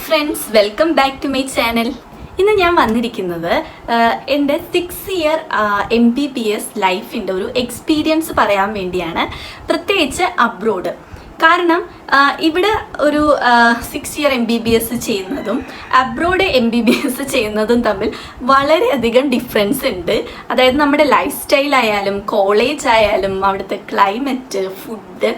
Friends, welcome back to my channel. ഇന്ന് ഞാൻ വന്നിരിക്കുന്നത് എൻ്റെ 6 ഇയർ MBBS ലൈഫിൻ്റെ ഒരു എക്സ്പീരിയൻസ് പറയാൻ വേണ്ടിയാണ്, പ്രത്യേകിച്ച് അബ്രോഡ്. കാരണം ഇവിടെ ഒരു 6 ഇയർ MBBS ചെയ്യുന്നതും അബ്രോഡ് MBBS ചെയ്യുന്നതും തമ്മിൽ വളരെയധികം ഡിഫറൻസ് ഉണ്ട്. അതായത് നമ്മുടെ ലൈഫ് സ്റ്റൈൽ ആയാലും കോളേജ് ആയാലും അവിടുത്തെ ക്ലൈമറ്റ്, ഫുഡ്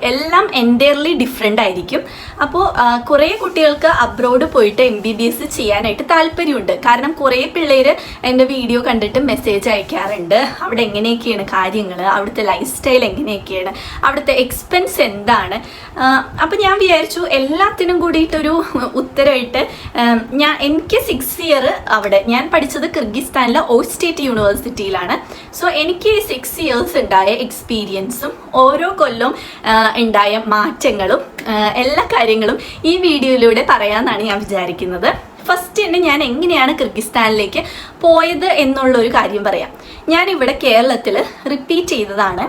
എല്ലാം എൻറ്റയർലി ഡിഫറെൻ്റ് ആയിരിക്കും. അപ്പോൾ കുറേ കുട്ടികൾക്ക് അബ്രോഡ് പോയിട്ട് MBBS ചെയ്യാനായിട്ട് താല്പര്യമുണ്ട്. കാരണം കുറേ പിള്ളേർ എൻ്റെ വീഡിയോ കണ്ടിട്ട് മെസ്സേജ് അയക്കാറുണ്ട്, അവിടെ എങ്ങനെയൊക്കെയാണ് കാര്യങ്ങൾ, അവിടുത്തെ ലൈഫ് സ്റ്റൈൽ എങ്ങനെയൊക്കെയാണ്, അവിടുത്തെ എക്സ്പെൻസ് എന്താണ്. അപ്പം ഞാൻ വിചാരിച്ചു എല്ലാത്തിനും കൂടിയിട്ടൊരു ഉത്തരമായിട്ട് എനിക്ക് 6 ഇയർ അവിടെ ഞാൻ പഠിച്ചത് കിർഗിസ്ഥാനിലെ സ്റ്റേറ്റ് യൂണിവേഴ്സിറ്റിയിലാണ്. സോ എനിക്ക് 6 ഇയേഴ്സ് ഉണ്ടായ എക്സ്പീരിയൻസും ഓരോ കൊല്ലവും ഉണ്ടായ മാറ്റങ്ങളും എല്ലാ കാര്യങ്ങളും ഈ വീഡിയോയിലൂടെ പറയാമെന്നാണ് ഞാൻ വിചാരിക്കുന്നത്. ഫസ്റ്റ് തന്നെ ഞാൻ എങ്ങനെയാണ് കിർഗിസ്ഥാനിലേക്ക് പോയത് എന്നുള്ളൊരു കാര്യം പറയാം. ഞാനിവിടെ കേരളത്തിൽ റിപ്പീറ്റ് ചെയ്തതാണ്,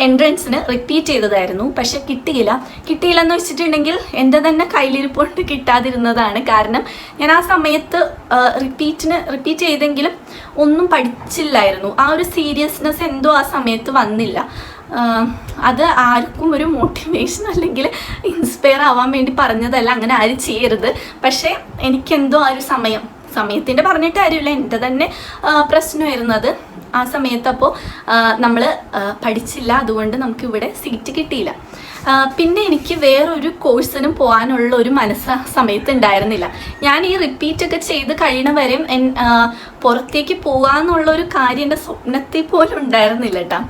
എൻട്രൻസിന് റിപ്പീറ്റ് ചെയ്തതായിരുന്നു. പക്ഷെ കിട്ടിയില്ലെന്ന് വെച്ചിട്ടുണ്ടെങ്കിൽ എൻ്റെ തന്നെ കയ്യിലിരിപ്പോണ്ട് കിട്ടാതിരുന്നതാണ്. കാരണം ഞാൻ ആ സമയത്ത് റിപ്പീറ്റ് ചെയ്തെങ്കിലും ഒന്നും പഠിച്ചില്ലായിരുന്നു. ആ ഒരു സീരിയസ്നെസ് എന്തോ ആ സമയത്ത് വന്നില്ല. അത് ആർക്കും ഒരു മോട്ടിവേഷൻ അല്ലെങ്കിൽ ഇൻസ്പയർ ആവാൻ വേണ്ടി പറഞ്ഞതല്ല, അങ്ങനെ ആരും ചെയ്യരുത്. പക്ഷേ എനിക്കെന്തോ ആ ഒരു സമയത്തിൻ്റെ പറഞ്ഞിട്ട് കാര്യമില്ല, എൻ്റെ തന്നെ പ്രശ്നമായിരുന്നത് ആ സമയത്ത്. അപ്പോൾ നമ്മൾ പഠിച്ചില്ല, അതുകൊണ്ട് നമുക്കിവിടെ സീറ്റ് കിട്ടിയില്ല. പിന്നെ എനിക്ക് വേറൊരു കോഴ്സിനും പോകാനുള്ള ഒരു സമയത്ത് ഉണ്ടായിരുന്നില്ല. ഞാൻ ഈ റിപ്പീറ്റൊക്കെ ചെയ്ത് കഴിയണ വരെയും പുറത്തേക്ക് പോകാമെന്നുള്ളൊരു കാര്യം എൻ്റെ സ്വപ്നത്തിൽ പോലും ഉണ്ടായിരുന്നില്ല കേട്ടോ.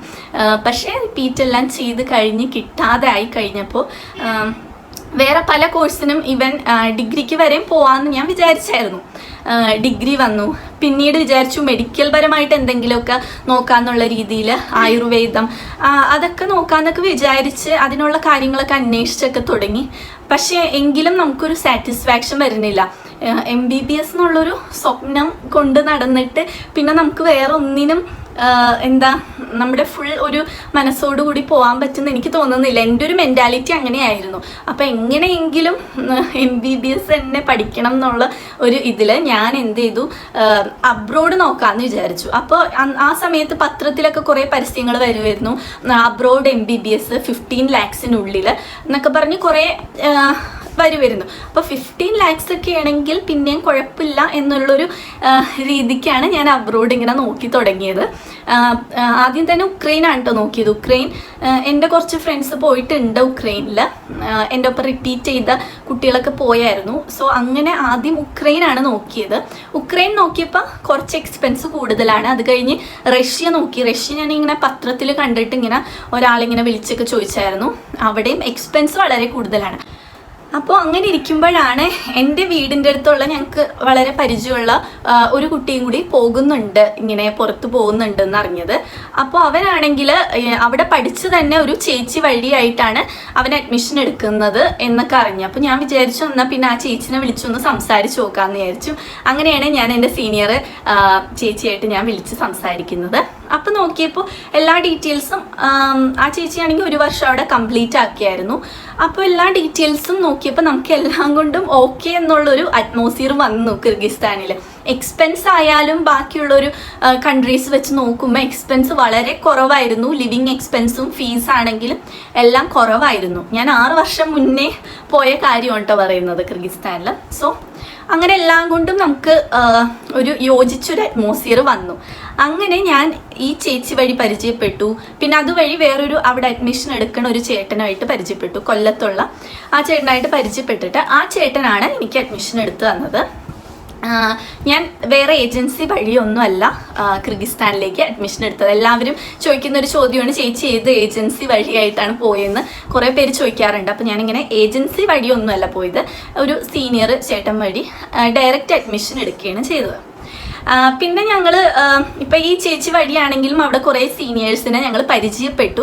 പക്ഷേ റിപ്പീറ്റെല്ലാം ചെയ്ത് കഴിഞ്ഞ് കിട്ടാതെ ആയി കഴിഞ്ഞപ്പോൾ വേറെ പല കോഴ്സിനും ഈവൻ ഡിഗ്രിക്ക് വരെയും പോകാമെന്ന് ഞാൻ വിചാരിച്ചായിരുന്നു. ഡിഗ്രി വന്നു, പിന്നീട് വിചാരിച്ചു മെഡിക്കൽ പരമായിട്ട് എന്തെങ്കിലുമൊക്കെ നോക്കാന്നുള്ള രീതിയിൽ, ആയുർവേദം അതൊക്കെ നോക്കാമെന്നൊക്കെ വിചാരിച്ച് അതിനുള്ള കാര്യങ്ങളൊക്കെ അന്വേഷിച്ചൊക്കെ തുടങ്ങി. പക്ഷേ എങ്കിലും നമുക്കൊരു സാറ്റിസ്ഫാക്ഷൻ വരുന്നില്ല. MBBS എന്നുള്ളൊരു സ്വപ്നം കൊണ്ട് നടന്നിട്ട് പിന്നെ നമുക്ക് വേറെ ഒന്നിനും നമ്മുടെ ഫുൾ ഒരു മനസ്സോടുകൂടി പോകാൻ പറ്റുമെന്ന് എനിക്ക് തോന്നുന്നില്ല. എൻ്റെ ഒരു മെൻറ്റാലിറ്റി അങ്ങനെയായിരുന്നു. അപ്പോൾ എങ്ങനെയെങ്കിലും MBBS തന്നെ പഠിക്കണം എന്നുള്ള ഒരു ഇതിൽ ഞാൻ എന്ത് ചെയ്തു, അബ്രോഡ് നോക്കാമെന്ന് വിചാരിച്ചു. അപ്പോൾ ആ സമയത്ത് പത്രത്തിലൊക്കെ കുറേ പരസ്യങ്ങൾ വരുമായിരുന്നു, അബ്രോഡ് MBBS 15 lakhs എന്നൊക്കെ പറഞ്ഞ് കുറേ വരുമായിരുന്നു. അപ്പോൾ 15 lakhs ഒക്കെ ആണെങ്കിൽ പിന്നെയും കുഴപ്പമില്ല എന്നുള്ളൊരു രീതിക്കാണ് ഞാൻ അബ്രോഡ് ഇങ്ങനെ നോക്കി തുടങ്ങിയത്. ആദ്യം തന്നെ ഉക്രൈനാണ് കേട്ടോ നോക്കിയത്. ഉക്രൈൻ എൻ്റെ കുറച്ച് ഫ്രണ്ട്സ് പോയിട്ടുണ്ട് ഉക്രൈനിൽ, എൻ്റെ ഒപ്പം റിപ്പീറ്റ് ചെയ്ത കുട്ടികളൊക്കെ പോയായിരുന്നു. സോ അങ്ങനെ ആദ്യം ഉക്രൈനാണ് നോക്കിയത്. ഉക്രൈൻ നോക്കിയപ്പോൾ കുറച്ച് എക്സ്പെൻസ് കൂടുതലാണ്. അത് കഴിഞ്ഞ് റഷ്യ നോക്കി. റഷ്യ ഞാനിങ്ങനെ പത്രത്തിൽ കണ്ടിട്ട് ഇങ്ങനെ ഒരാളിങ്ങനെ വിളിച്ചൊക്കെ ചോദിച്ചായിരുന്നു. അവിടെയും എക്സ്പെൻസ് വളരെ കൂടുതലാണ്. അപ്പോൾ അങ്ങനെ ഇരിക്കുമ്പോഴാണ് എൻ്റെ വീടിൻ്റെ അടുത്തുള്ള ഞങ്ങൾക്ക് വളരെ പരിചയമുള്ള ഒരു കുട്ടിയും കൂടി പോകുന്നുണ്ട്, ഇങ്ങനെ പുറത്ത് പോകുന്നുണ്ടെന്ന് അറിഞ്ഞത്. അപ്പോൾ അവനാണെങ്കിൽ അവിടെ പഠിച്ച് തന്നെ ഒരു ചേച്ചി വഴിയായിട്ടാണ് അവൻ അഡ്മിഷൻ എടുക്കുന്നത് എന്നൊക്കെ അറിഞ്ഞു. അപ്പോൾ ഞാൻ വിചാരിച്ചു എന്നാൽ പിന്നെ ആ ചേച്ചിനെ വിളിച്ചൊന്ന് സംസാരിച്ച് നോക്കാമെന്ന് വിചാരിച്ചു. അങ്ങനെയാണ് ഞാൻ എൻ്റെ സീനിയർ ചേച്ചിയായിട്ട് ഞാൻ വിളിച്ച് സംസാരിക്കുന്നത്. അപ്പോൾ നോക്കിയപ്പോൾ എല്ലാ ഡീറ്റെയിൽസും ആ ചേച്ചിയാണെങ്കിൽ 1 വർഷം അവിടെ കംപ്ലീറ്റ് ആക്കിയായിരുന്നു. അപ്പോൾ എല്ലാ ഡീറ്റെയിൽസും നോക്കിയപ്പോൾ നമുക്ക് എല്ലാം കൊണ്ടും ഓക്കെ എന്നുള്ളൊരു അറ്റ്മോസ്ഫിയർ വന്നു കിർഗിസ്ഥാനിൽ. എക്സ്പെൻസ് ആയാലും ബാക്കിയുള്ളൊരു കൺട്രീസ് വെച്ച് നോക്കുമ്പോൾ എക്സ്പെൻസ് വളരെ കുറവായിരുന്നു. ലിവിങ് എക്സ്പെൻസും ഫീസ് ആണെങ്കിലും എല്ലാം കുറവായിരുന്നു. ഞാൻ 6 വർഷം മുന്നേ പോയ കാര്യമാണ് കേട്ടോ പറയുന്നത് കിർഗിസ്ഥാനിൽ. സോ അങ്ങനെ എല്ലാം കൊണ്ടും നമുക്ക് ഒരു യോജിച്ചൊരു അറ്റ്മോസ്ഫിയർ വന്നു. അങ്ങനെ ഞാൻ ഈ ചേച്ചി വഴി പരിചയപ്പെട്ടു. പിന്നെ അതുവഴി വേറൊരു അവിടെ അഡ്മിഷൻ എടുക്കുന്ന ഒരു ചേട്ടനായിട്ട് പരിചയപ്പെട്ടു. കൊല്ലത്തുള്ള ആ ചേട്ടനായിട്ട് പരിചയപ്പെട്ടിട്ട് ആ ചേട്ടനാണ് എനിക്ക് അഡ്മിഷൻ എടുത്തു തന്നത്. ഞാൻ വേറെ ഏജൻസി വഴിയൊന്നുമല്ല കിർഗിസ്ഥാനിലേക്ക് അഡ്മിഷൻ എടുത്തത്. എല്ലാവരും ചോദിക്കുന്നൊരു ചോദ്യമാണ്, ചേച്ചി ഏത് ഏജൻസി വഴിയായിട്ടാണ് പോയതെന്ന് കുറേ പേര് ചോദിക്കാറുണ്ട്. അപ്പോൾ ഞാനിങ്ങനെ ഏജൻസി വഴിയൊന്നുമല്ല പോയത്, ഒരു സീനിയർ ചേട്ടൻ വഴി ഡയറക്റ്റ് അഡ്മിഷൻ എടുക്കുകയാണ് ചെയ്തത്. പിന്നെ ഞങ്ങൾ ഇപ്പം ഈ ചേച്ചി വഴിയാണെങ്കിലും അവിടെ കുറേ സീനിയേഴ്സിനെ ഞങ്ങൾ പരിചയപ്പെട്ടു.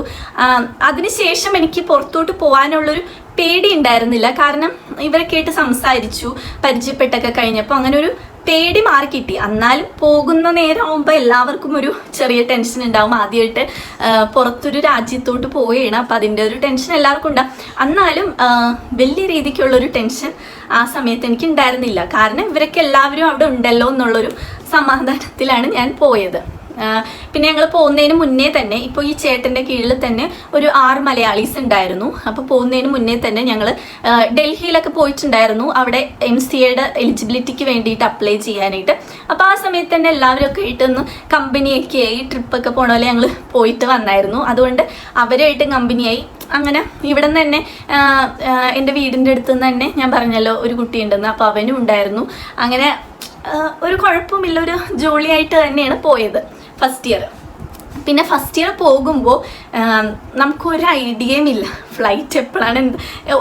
അതിനുശേഷം എനിക്ക് പുറത്തോട്ട് പോകാനുള്ളൊരു പേടി ഉണ്ടായിരുന്നില്ല. കാരണം ഇവരൊക്കെ ആയിട്ട് സംസാരിച്ചു, പരിചയപ്പെട്ടൊക്കെ കഴിഞ്ഞപ്പോൾ അങ്ങനെ ഒരു പേടി മാറി കിട്ടി. എന്നാലും പോകുന്ന നേരമാകുമ്പോൾ എല്ലാവർക്കും ഒരു ചെറിയ ടെൻഷൻ ഉണ്ടാവും. ആദ്യമായിട്ട് പുറത്തൊരു രാജ്യത്തോട്ട് പോവുകയാണ്, അപ്പം അതിൻ്റെ ഒരു ടെൻഷൻ എല്ലാവർക്കും ഉണ്ടാവും. എന്നാലും വലിയ രീതിക്കുള്ളൊരു ടെൻഷൻ ആ സമയത്ത് എനിക്ക് ഉണ്ടായിരുന്നില്ല. കാരണം ഇവരൊക്കെ എല്ലാവരും അവിടെ ഉണ്ടല്ലോ എന്നുള്ളൊരു സമാധാനത്തിലാണ് ഞാൻ പോയത്. പിന്നെ ഞങ്ങൾ പോകുന്നതിന് മുന്നേ തന്നെ, ഇപ്പോൾ ഈ ചേട്ടൻ്റെ കീഴിൽ തന്നെ ഒരു 6 മലയാളീസ് ഉണ്ടായിരുന്നു. അപ്പോൾ പോകുന്നതിന് മുന്നേ തന്നെ ഞങ്ങൾ ഡൽഹിയിലൊക്കെ പോയിട്ടുണ്ടായിരുന്നു, അവിടെ MCAയുടെ എലിജിബിലിറ്റിക്ക് വേണ്ടിയിട്ട് അപ്ലൈ ചെയ്യാനായിട്ട്. അപ്പോൾ ആ സമയത്ത് തന്നെ എല്ലാവരും ഒക്കെ ആയിട്ടൊന്ന് കമ്പനിയൊക്കെ ആയി, ട്രിപ്പൊക്കെ പോണ പോലെ ഞങ്ങൾ പോയിട്ട് വന്നായിരുന്നു. അതുകൊണ്ട് അവരായിട്ട് കമ്പനിയായി. അങ്ങനെ ഇവിടെ നിന്ന് തന്നെ എൻ്റെ വീടിൻ്റെ അടുത്ത് നിന്ന് തന്നെ ഞാൻ പറഞ്ഞല്ലോ ഒരു കുട്ടിയുണ്ടെന്ന്, അപ്പോൾ അവനും ഉണ്ടായിരുന്നു. അങ്ങനെ ഒരു കുഴപ്പമില്ല, ഒരു ജോളിയായിട്ട് തന്നെയാണ് പോയത് ഫസ്റ്റ് ഇയർ. പിന്നെ ഫസ്റ്റ് ഇയർ പോകുമ്പോൾ നമുക്കൊരു ഐഡിയയും ഇല്ല ഫ്ലൈറ്റ് എപ്പോഴാണ്,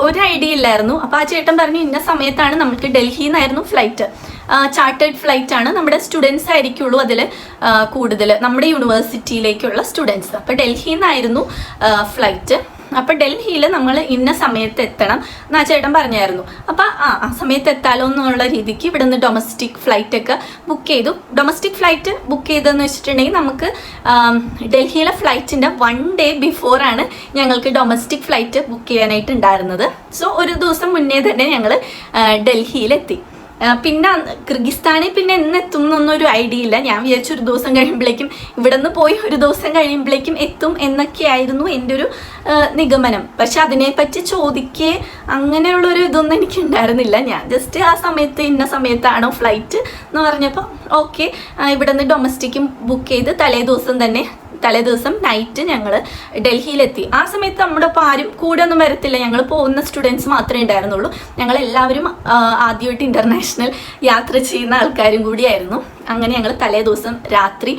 ഒരു ഐഡിയ ഇല്ലായിരുന്നു. അപ്പോൾ ആ ചേട്ടൻ പറഞ്ഞു ഇന്ന സമയത്താണ് നമുക്ക് ഡൽഹിയിൽ നിന്നായിരുന്നു ഫ്ലൈറ്റ്, ചാർട്ടേഡ് ഫ്ലൈറ്റ് ആണ്, നമ്മുടെ സ്റ്റുഡൻസ് ആയിരിക്കുള്ളൂ അതിൽ കൂടുതൽ, നമ്മുടെ യൂണിവേഴ്സിറ്റിയിലേക്കുള്ള സ്റ്റുഡൻസ്. അപ്പോൾ ഡൽഹിയിൽ നിന്നായിരുന്നു ഫ്ലൈറ്റ്. അപ്പം ഡൽഹിയിൽ നമ്മൾ ഇന്ന സമയത്ത് എത്തണം എന്ന് ആ ചേട്ടൻ പറഞ്ഞായിരുന്നു. അപ്പം ആ സമയത്ത് എത്താലോ എന്നുള്ള രീതിക്ക് ഇവിടെ നിന്ന് ഡൊമസ്റ്റിക് ഫ്ലൈറ്റ് ഒക്കെ ബുക്ക് ചെയ്തു. ഡൊമസ്റ്റിക് ഫ്ലൈറ്റ് ബുക്ക് ചെയ്തതെന്ന് വെച്ചിട്ടുണ്ടെങ്കിൽ നമുക്ക് ഡൽഹിയിലെ ഫ്ലൈറ്റിൻ്റെ 1 ഡേ ബിഫോറാണ് ഞങ്ങൾക്ക് ഡൊമസ്റ്റിക് ഫ്ലൈറ്റ് ബുക്ക് ചെയ്യാനായിട്ട് ഉണ്ടായിരുന്നത്. സോ ഒരു ദിവസം മുന്നേ തന്നെ ഞങ്ങൾ ഡൽഹിയിലെത്തി. പിന്നെ കിർഗിസ്ഥാനിൽ പിന്നെ എന്നെത്തും എന്നൊരു ഐഡിയ ഇല്ല. ഞാൻ വിചാരിച്ചു ഒരു ദിവസം കഴിയുമ്പോഴേക്കും ഇവിടെ നിന്ന് പോയി ഒരു ദിവസം കഴിയുമ്പോഴേക്കും എത്തും എന്നൊക്കെയായിരുന്നു എൻ്റെ ഒരു നിഗമനം. പക്ഷെ അതിനെപ്പറ്റി ചോദിക്കേ അങ്ങനെയുള്ളൊരു ഇതൊന്നും എനിക്ക് ഉണ്ടായിരുന്നില്ല. ഞാൻ ജസ്റ്റ് ആ സമയത്ത് ഇന്ന സമയത്താണോ ഫ്ലൈറ്റ് എന്ന് പറഞ്ഞപ്പോൾ ഓക്കെ, ഇവിടെ നിന്ന് ഡൊമസ്റ്റിക്കും ബുക്ക് ചെയ്ത് തലേ ദിവസം നൈറ്റ് ഞങ്ങൾ ഡൽഹിയിലെത്തി. ആ സമയത്ത് നമ്മുടെ ഒപ്പം ആരും കൂടെ ഒന്നും വരത്തില്ല, ഞങ്ങൾ പോകുന്ന സ്റ്റുഡൻസ് മാത്രമേ ഉണ്ടായിരുന്നുള്ളൂ. ഞങ്ങളെല്ലാവരും ആദ്യമായിട്ട് ഇൻ്റർനാഷണൽ യാത്ര ചെയ്യുന്ന ആൾക്കാരും കൂടിയായിരുന്നു. അങ്ങനെ ഞങ്ങൾ തലേ ദിവസം രാത്രി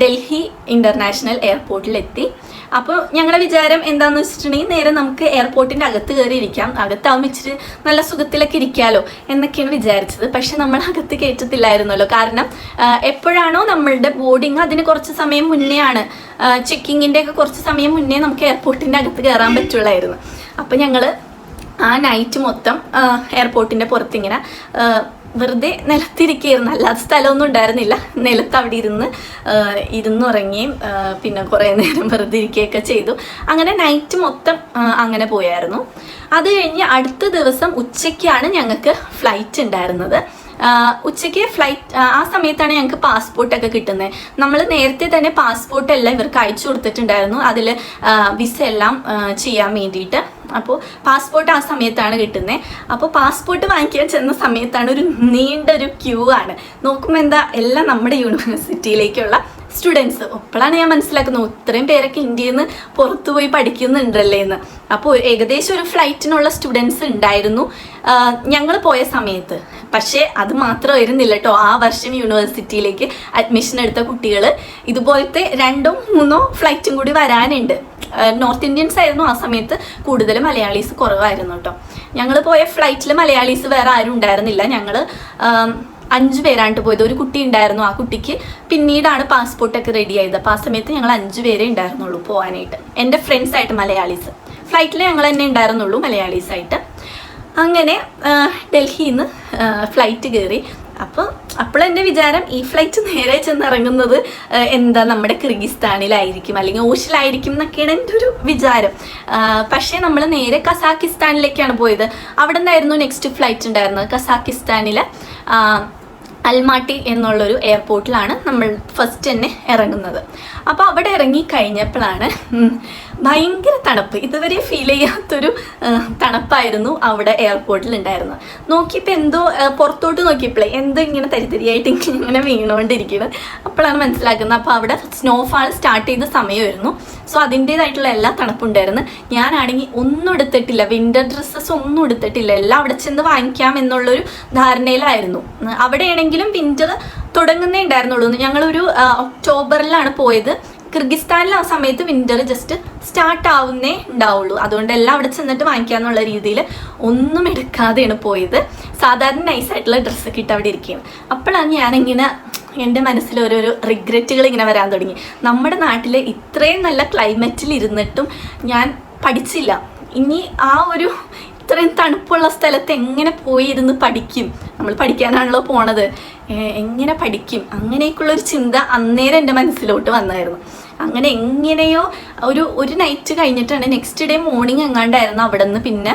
ഡൽഹി ഇൻ്റർനാഷണൽ എയർപോർട്ടിലെത്തി. അപ്പോൾ ഞങ്ങളുടെ വിചാരം എന്താണെന്ന് വെച്ചിട്ടുണ്ടെങ്കിൽ നേരെ നമുക്ക് എയർപോർട്ടിൻ്റെ അകത്ത് കയറി ഇരിക്കാം, അകത്താവുമ്പോൾ ഇച്ചിരി നല്ല സുഖത്തിലൊക്കെ ഇരിക്കാമല്ലോ എന്നൊക്കെയാണ് വിചാരിച്ചത്. പക്ഷെ നമ്മൾ അകത്ത് കയറ്റത്തില്ലായിരുന്നല്ലോ. കാരണം എപ്പോഴാണോ നമ്മളുടെ ബോർഡിങ് അതിന് കുറച്ച് സമയം മുന്നേ ആണ്, ചെക്കിങ്ങിൻ്റെ ഒക്കെ കുറച്ച് സമയം മുന്നേ നമുക്ക് എയർപോർട്ടിൻ്റെ അകത്ത് കയറാൻ പറ്റുള്ളായിരുന്നു. അപ്പോൾ ഞങ്ങൾ ആ നൈറ്റ് മൊത്തം എയർപോർട്ടിൻ്റെ പുറത്തിങ്ങനെ വെറുതെ നിലത്തിരിക്കുകയായിരുന്നു. അല്ലാത്ത സ്ഥലമൊന്നും ഉണ്ടായിരുന്നില്ല. നിലത്ത് അവിടെ ഇരുന്നുറങ്ങുകയും പിന്നെ കുറേ നേരം വെറുതെ ഇരിക്കുകയൊക്കെ ചെയ്തു. അങ്ങനെ നൈറ്റ് മൊത്തം അങ്ങനെ പോയായിരുന്നു. അത് കഴിഞ്ഞ് അടുത്ത ദിവസം ഉച്ചയ്ക്കാണ് ഞങ്ങൾക്ക് ഫ്ലൈറ്റ് ഉണ്ടായിരുന്നത്. ഉച്ചയ്ക്ക് ഫ്ലൈറ്റ് ആ സമയത്താണ് ഞങ്ങൾക്ക് പാസ്പോർട്ടൊക്കെ കിട്ടുന്നത്. നമ്മൾ നേരത്തെ തന്നെ പാസ്പോർട്ടെല്ലാം ഇവർക്ക് അയച്ചു കൊടുത്തിട്ടുണ്ടായിരുന്നു, അതിൽ വിസ എല്ലാം ചെയ്യാൻ വേണ്ടിയിട്ട്. അപ്പോൾ പാസ്പോർട്ട് ആ സമയത്താണ് കിട്ടുന്നത്. അപ്പോൾ പാസ്പോർട്ട് വാങ്ങിക്കാൻ ചെന്ന സമയത്താണ് ഒരു നീണ്ടൊരു ക്യൂ ആണ്. നോക്കുമ്പോൾ എന്താ എല്ലാം നമ്മുടെ യൂണിവേഴ്സിറ്റിയിലേക്കുള്ള സ്റ്റുഡൻസ്. അപ്പോഴാണ് ഞാൻ മനസ്സിലാക്കുന്നത് ഇത്രയും പേരൊക്കെ ഇന്ത്യയിൽ നിന്ന് പുറത്തു പോയി പഠിക്കുന്നുണ്ടല്ലേ എന്ന്. അപ്പോൾ ഏകദേശം ഒരു ഫ്ലൈറ്റിനുള്ള സ്റ്റുഡൻസ് ഉണ്ടായിരുന്നു ഞങ്ങൾ പോയ സമയത്ത്. പക്ഷേ അത് മാത്രമായിരുന്നില്ല കേട്ടോ, ആ വർഷം യൂണിവേഴ്സിറ്റിയിലേക്ക് അഡ്മിഷൻ എടുത്ത കുട്ടികൾ ഇതുപോലത്തെ 2 or 3 ഫ്ലൈറ്റും കൂടി വരാനുണ്ട്. നോർത്ത് ഇന്ത്യൻസ് ആയിരുന്നു ആ സമയത്ത് കൂടുതൽ, മലയാളീസ് കുറവായിരുന്നു കേട്ടോ. ഞങ്ങൾ പോയ ഫ്ലൈറ്റിൽ മലയാളീസ് വേറെ ആരും ഉണ്ടായിരുന്നില്ല. ഞങ്ങൾ 5 പേരാണ്ട് പോയത്. ഒരു കുട്ടി ഉണ്ടായിരുന്നു, ആ കുട്ടിക്ക് പിന്നീടാണ് പാസ്പോർട്ടൊക്കെ റെഡി ആയത്. അപ്പോൾ ആ സമയത്ത് ഞങ്ങൾ 5 പേരേ ഉണ്ടായിരുന്നുള്ളൂ പോകാനായിട്ട്, എൻ്റെ ഫ്രണ്ട്സായിട്ട് മലയാളീസ്. ഫ്ലൈറ്റിൽ ഞങ്ങൾ തന്നെ ഉണ്ടായിരുന്നുള്ളൂ മലയാളീസായിട്ട്. അങ്ങനെ ഡൽഹിയിൽ നിന്ന് ഫ്ലൈറ്റ് കയറി. അപ്പോഴെൻ്റെ വിചാരം ഈ ഫ്ലൈറ്റ് നേരെ ചെന്നിറങ്ങുന്നത് എന്താ നമ്മുടെ കിർഗിസ്ഥാനിലായിരിക്കും അല്ലെങ്കിൽ ഓഷിലായിരിക്കും എന്നൊക്കെയാണ് എൻ്റെ ഒരു വിചാരം. പക്ഷേ നമ്മൾ നേരെ കസാക്കിസ്ഥാനിലേക്കാണ് പോയത്. അവിടെ നിന്നായിരുന്നു നെക്സ്റ്റ് ഫ്ലൈറ്റ് ഉണ്ടായിരുന്നത്. കസാക്കിസ്ഥാനിൽ അൽമാട്ടി എന്നുള്ളൊരു എയർപോർട്ടിലാണ് നമ്മൾ ഫസ്റ്റ് തന്നെ ഇറങ്ങുന്നത്. അപ്പോൾ അവിടെ ഇറങ്ങി കഴിഞ്ഞപ്പോഴാണ് ഭയങ്കര തണുപ്പ്, ഇതുവരെ ഫീൽ ചെയ്യാത്തൊരു തണുപ്പായിരുന്നു അവിടെ എയർപോർട്ടിൽ ഉണ്ടായിരുന്നത്. നോക്കിയപ്പോൾ എന്തോ പുറത്തോട്ട് നോക്കിയപ്പോഴേ എന്തോ ഇങ്ങനെ തരിതരിയായിട്ട് ഇങ്ങനെ വീണുകൊണ്ടിരിക്കുന്നത്. അപ്പോഴാണ് മനസ്സിലാക്കുന്നത്. അപ്പോൾ അവിടെ സ്നോഫാൾ സ്റ്റാർട്ട് ചെയ്ത സമയമായിരുന്നു. സോ അതിൻ്റേതായിട്ടുള്ള എല്ലാ തണുപ്പുണ്ടായിരുന്നു. ഞാനാണെങ്കിൽ ഒന്നും എടുത്തിട്ടില്ല, വിൻ്റർ ഡ്രസ്സസ് ഒന്നും എടുത്തിട്ടില്ല. എല്ലാം അവിടെ ചെന്ന് വാങ്ങിക്കാം എന്നുള്ളൊരു ധാരണയിലായിരുന്നു. അവിടെയാണെങ്കിലും വിൻ്റർ തുടങ്ങുന്നേ ഉണ്ടായിരുന്നുള്ളൂ. ഞങ്ങളൊരു ഒക്ടോബറിലാണ് പോയത്. കിർഗിസ്ഥാനിൽ ആ സമയത്ത് വിൻ്റർ ജസ്റ്റ് സ്റ്റാർട്ട് ആവുന്നേ ഉണ്ടാവുള്ളൂ. അതുകൊണ്ട് എല്ലാം അവിടെ ചെന്നിട്ട് വാങ്ങിക്കാന്നുള്ള രീതിയിൽ ഒന്നും എടുക്കാതെയാണ് പോയത്. സാധാരണ നൈസായിട്ടുള്ള ഡ്രസ്സൊക്കെ ഇട്ട് അവിടെ ഇരിക്കുകയാണ്. അപ്പോഴാണ് ഞാനിങ്ങനെ എൻ്റെ മനസ്സിൽ ഓരോരോ റിഗ്രറ്റുകൾ ഇങ്ങനെ വരാൻ തുടങ്ങി. നമ്മുടെ നാട്ടിൽ ഇത്രയും നല്ല ക്ലൈമറ്റിൽ ഇരുന്നിട്ടും ഞാൻ പഠിച്ചില്ല. ഇനി ആ ഒരു ഇത്രയും തണുപ്പുള്ള സ്ഥലത്ത് എങ്ങനെ പോയി ഇരുന്ന് പഠിക്കും? നമ്മൾ പഠിക്കാനാണല്ലോ പോണത്, എങ്ങനെ പഠിക്കും? അങ്ങനെയൊക്കെയുള്ളൊരു ചിന്ത അന്നേരം എൻ്റെ മനസ്സിലോട്ട് വന്നായിരുന്നു. അങ്ങനെ എങ്ങനെയോ ഒരു നൈറ്റ് കഴിഞ്ഞിട്ടാണ് നെക്സ്റ്റ് ഡേ മോർണിംഗ് എങ്ങാണ്ടായിരുന്നു അവിടെ നിന്ന് പിന്നെ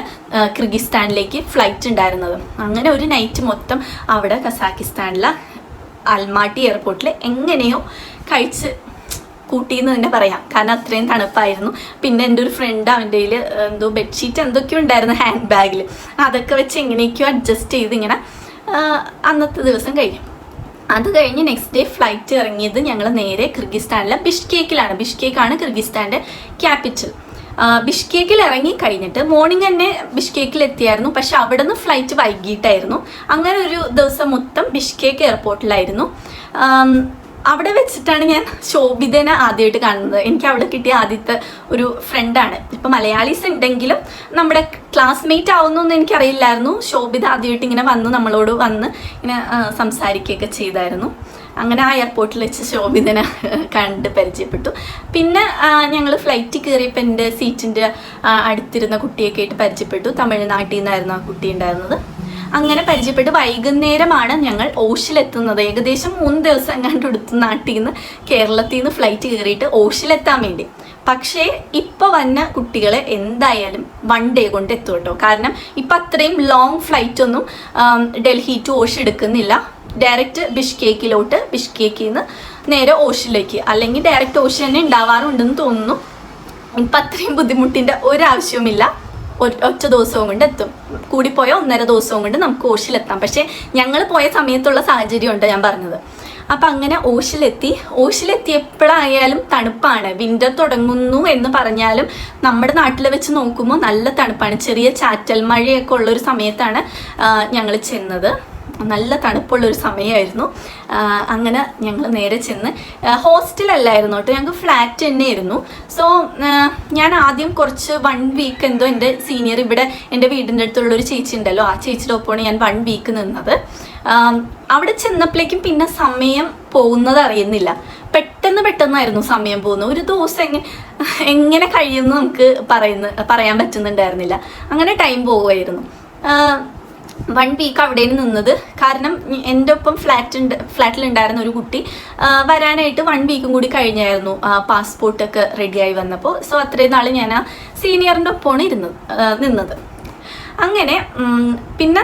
കിർഗിസ്ഥാനിലേക്ക് ഫ്ലൈറ്റ് ഉണ്ടായിരുന്നത്. അങ്ങനെ ഒരു നൈറ്റ് മൊത്തം അവിടെ കസാക്കിസ്ഥാനിലെ അൽമാട്ടി എയർപോർട്ടിൽ എങ്ങനെയോ കഴിച്ച് കൂട്ടിയെന്ന് തന്നെ പറയാം. കാരണം അത്രയും തണുപ്പായിരുന്നു. പിന്നെ എൻ്റെ ഒരു ഫ്രണ്ട് അവൻ്റെ കയ്യിൽ എന്തോ ബെഡ്ഷീറ്റ് എന്തൊക്കെയോ ഉണ്ടായിരുന്നു ഹാൻഡ് ബാഗിൽ, അതൊക്കെ വെച്ച് എങ്ങനെയൊക്കെയോ അഡ്ജസ്റ്റ് ചെയ്ത് ഇങ്ങനെ അന്നത്തെ ദിവസം കഴിഞ്ഞു. അത് കഴിഞ്ഞ് നെക്സ്റ്റ് ഡേ ഫ്ലൈറ്റ് ഇറങ്ങിയത് ഞങ്ങൾ നേരെ കിർഗിസ്ഥാനിലെ ബിഷ്കേക്കിലാണ്. ബിഷ്കേക്കാണ് കിർഗിസ്ഥാൻ്റെ ക്യാപിറ്റൽ. ബിഷ്കേക്കിൽ ഇറങ്ങി കഴിഞ്ഞിട്ട് മോർണിംഗ് തന്നെ ബിഷ്കേക്കിൽ എത്തിയായിരുന്നു. പക്ഷെ അവിടെ നിന്ന് ഫ്ലൈറ്റ് വൈകിട്ടായിരുന്നു. അങ്ങനെ ഒരു ദിവസം മൊത്തം ബിഷ്കേക്ക് എയർപോർട്ടിലായിരുന്നു. അവിടെ വെച്ചിട്ടാണ് ഞാൻ ശോഭിതനെ ആദ്യമായിട്ട് കാണുന്നത്. എനിക്ക് അവിടെ കിട്ടിയ ആദ്യത്തെ ഒരു ഫ്രണ്ടാണ്. ഇപ്പം മലയാളീസ് ഉണ്ടെങ്കിലും നമ്മുടെ ക്ലാസ്മേറ്റ് ആവുന്നൊന്നും എനിക്കറിയില്ലായിരുന്നു. ശോഭിത ആദ്യമായിട്ട് ഇങ്ങനെ നമ്മളോട് വന്ന് ഇങ്ങനെ സംസാരിക്കുകയൊക്കെ ചെയ്തായിരുന്നു. അങ്ങനെ ആ എയർപോർട്ടിൽ വെച്ച് ശോഭിതനെ കണ്ട് പരിചയപ്പെട്ടു. പിന്നെ ഞങ്ങൾ ഫ്ലൈറ്റ് കയറിയപ്പോൾ എൻ്റെ സീറ്റിൻ്റെ അടുത്തിരുന്ന കുട്ടിയൊക്കെ ആയിട്ട് പരിചയപ്പെട്ടു. തമിഴ്നാട്ടിൽ നിന്നായിരുന്നു ആ കുട്ടി ഉണ്ടായിരുന്നത്. അങ്ങനെ പരിചയപ്പെട്ട് വൈകുന്നേരമാണ് ഞങ്ങൾ ഓഷിലെത്തുന്നത്. ഏകദേശം 3 ദിവസം എങ്ങാണ്ട് എടുത്തു നാട്ടിൽ നിന്ന് കേരളത്തിൽ നിന്ന് ഫ്ലൈറ്റ് കയറിയിട്ട് ഓഷിലെത്താൻ വേണ്ടി. പക്ഷേ ഇപ്പോൾ വന്ന കുട്ടികളെ എന്തായാലും 1 ഡേ കൊണ്ട് എത്തും കേട്ടോ. കാരണം ഇപ്പം അത്രയും ലോങ് ഫ്ലൈറ്റ് ഒന്നും ഡൽഹി ടു ഓഷ് എടുക്കുന്നില്ല. ഡയറക്റ്റ് ബിഷ്കേക്കിലോട്ട്, ബിഷ്കേക്കിൽ നിന്ന് നേരെ ഓഷിലേക്ക്, അല്ലെങ്കിൽ ഡയറക്റ്റ് ഓഷ് തന്നെ ഉണ്ടാവാറുണ്ടെന്ന് തോന്നുന്നു. ഇപ്പം അത്രയും ബുദ്ധിമുട്ടിൻ്റെ ഒരാവശ്യവുമില്ല. ഒറ്റ ദിവസവും കൊണ്ട് എത്തും. കൂടിപ്പോയ 1.5 ദിവസവും കൊണ്ട് നമുക്ക് ഓഷിലെത്താം. പക്ഷേ ഞങ്ങൾ പോയ സമയത്തുള്ള സാഹചര്യമുണ്ട് ഞാൻ പറഞ്ഞത്. അപ്പം അങ്ങനെ ഓഷിലെത്തിയപ്പോഴായാലും തണുപ്പാണ്. വിൻ്റർ തുടങ്ങുന്നു എന്ന് പറഞ്ഞാലും നമ്മുടെ നാട്ടിൽ വെച്ച് നോക്കുമ്പോൾ നല്ല തണുപ്പാണ്. ചെറിയ ചാറ്റൽ മഴയൊക്കെ ഉള്ളൊരു സമയത്താണ് ഞങ്ങൾ ചെന്നത്. നല്ല തണുപ്പുള്ളൊരു സമയമായിരുന്നു. അങ്ങനെ ഞങ്ങൾ നേരെ ചെന്ന് ഹോസ്റ്റലല്ലായിരുന്നു കേട്ടോ, ഞങ്ങൾക്ക് ഫ്ലാറ്റ് തന്നെയായിരുന്നു. സോ ഞാൻ ആദ്യം കുറച്ച് 1 വീക്ക് എന്തോ എൻ്റെ സീനിയർ ഇവിടെ എൻ്റെ വീടിൻ്റെ അടുത്തുള്ളൊരു ചേച്ചി ഉണ്ടല്ലോ, ആ ചേച്ചിയുടെ ഒപ്പമാണ് ഞാൻ 1 വീക്ക് നിന്നത്. അവിടെ ചെന്നപ്പോഴേക്കും പിന്നെ സമയം പോകുന്നത് അറിയുന്നില്ല. പെട്ടെന്നായിരുന്നു സമയം പോകുന്നത്. ഒരു ദിവസം എങ്ങനെ കഴിയുമെന്ന് നമുക്ക് പറയാൻ പറ്റുന്നുണ്ടായിരുന്നില്ല. അങ്ങനെ ടൈം പോവുമായിരുന്നു. 1 വീക്ക് അവിടെ നിന്നത്. കാരണം എൻ്റെ ഒപ്പം ഫ്ലാറ്റിലുണ്ടായിരുന്ന ഒരു കുട്ടി വരാനായിട്ട് 1 വീക്കും കൂടി കഴിഞ്ഞായിരുന്നു പാസ്പോർട്ടൊക്കെ റെഡിയായി വന്നപ്പോൾ. സോ അത്രയും നാൾ ഞാൻ ആ സീനിയറിൻ്റെ ഒപ്പമാണ് നിന്നത്. അങ്ങനെ പിന്നെ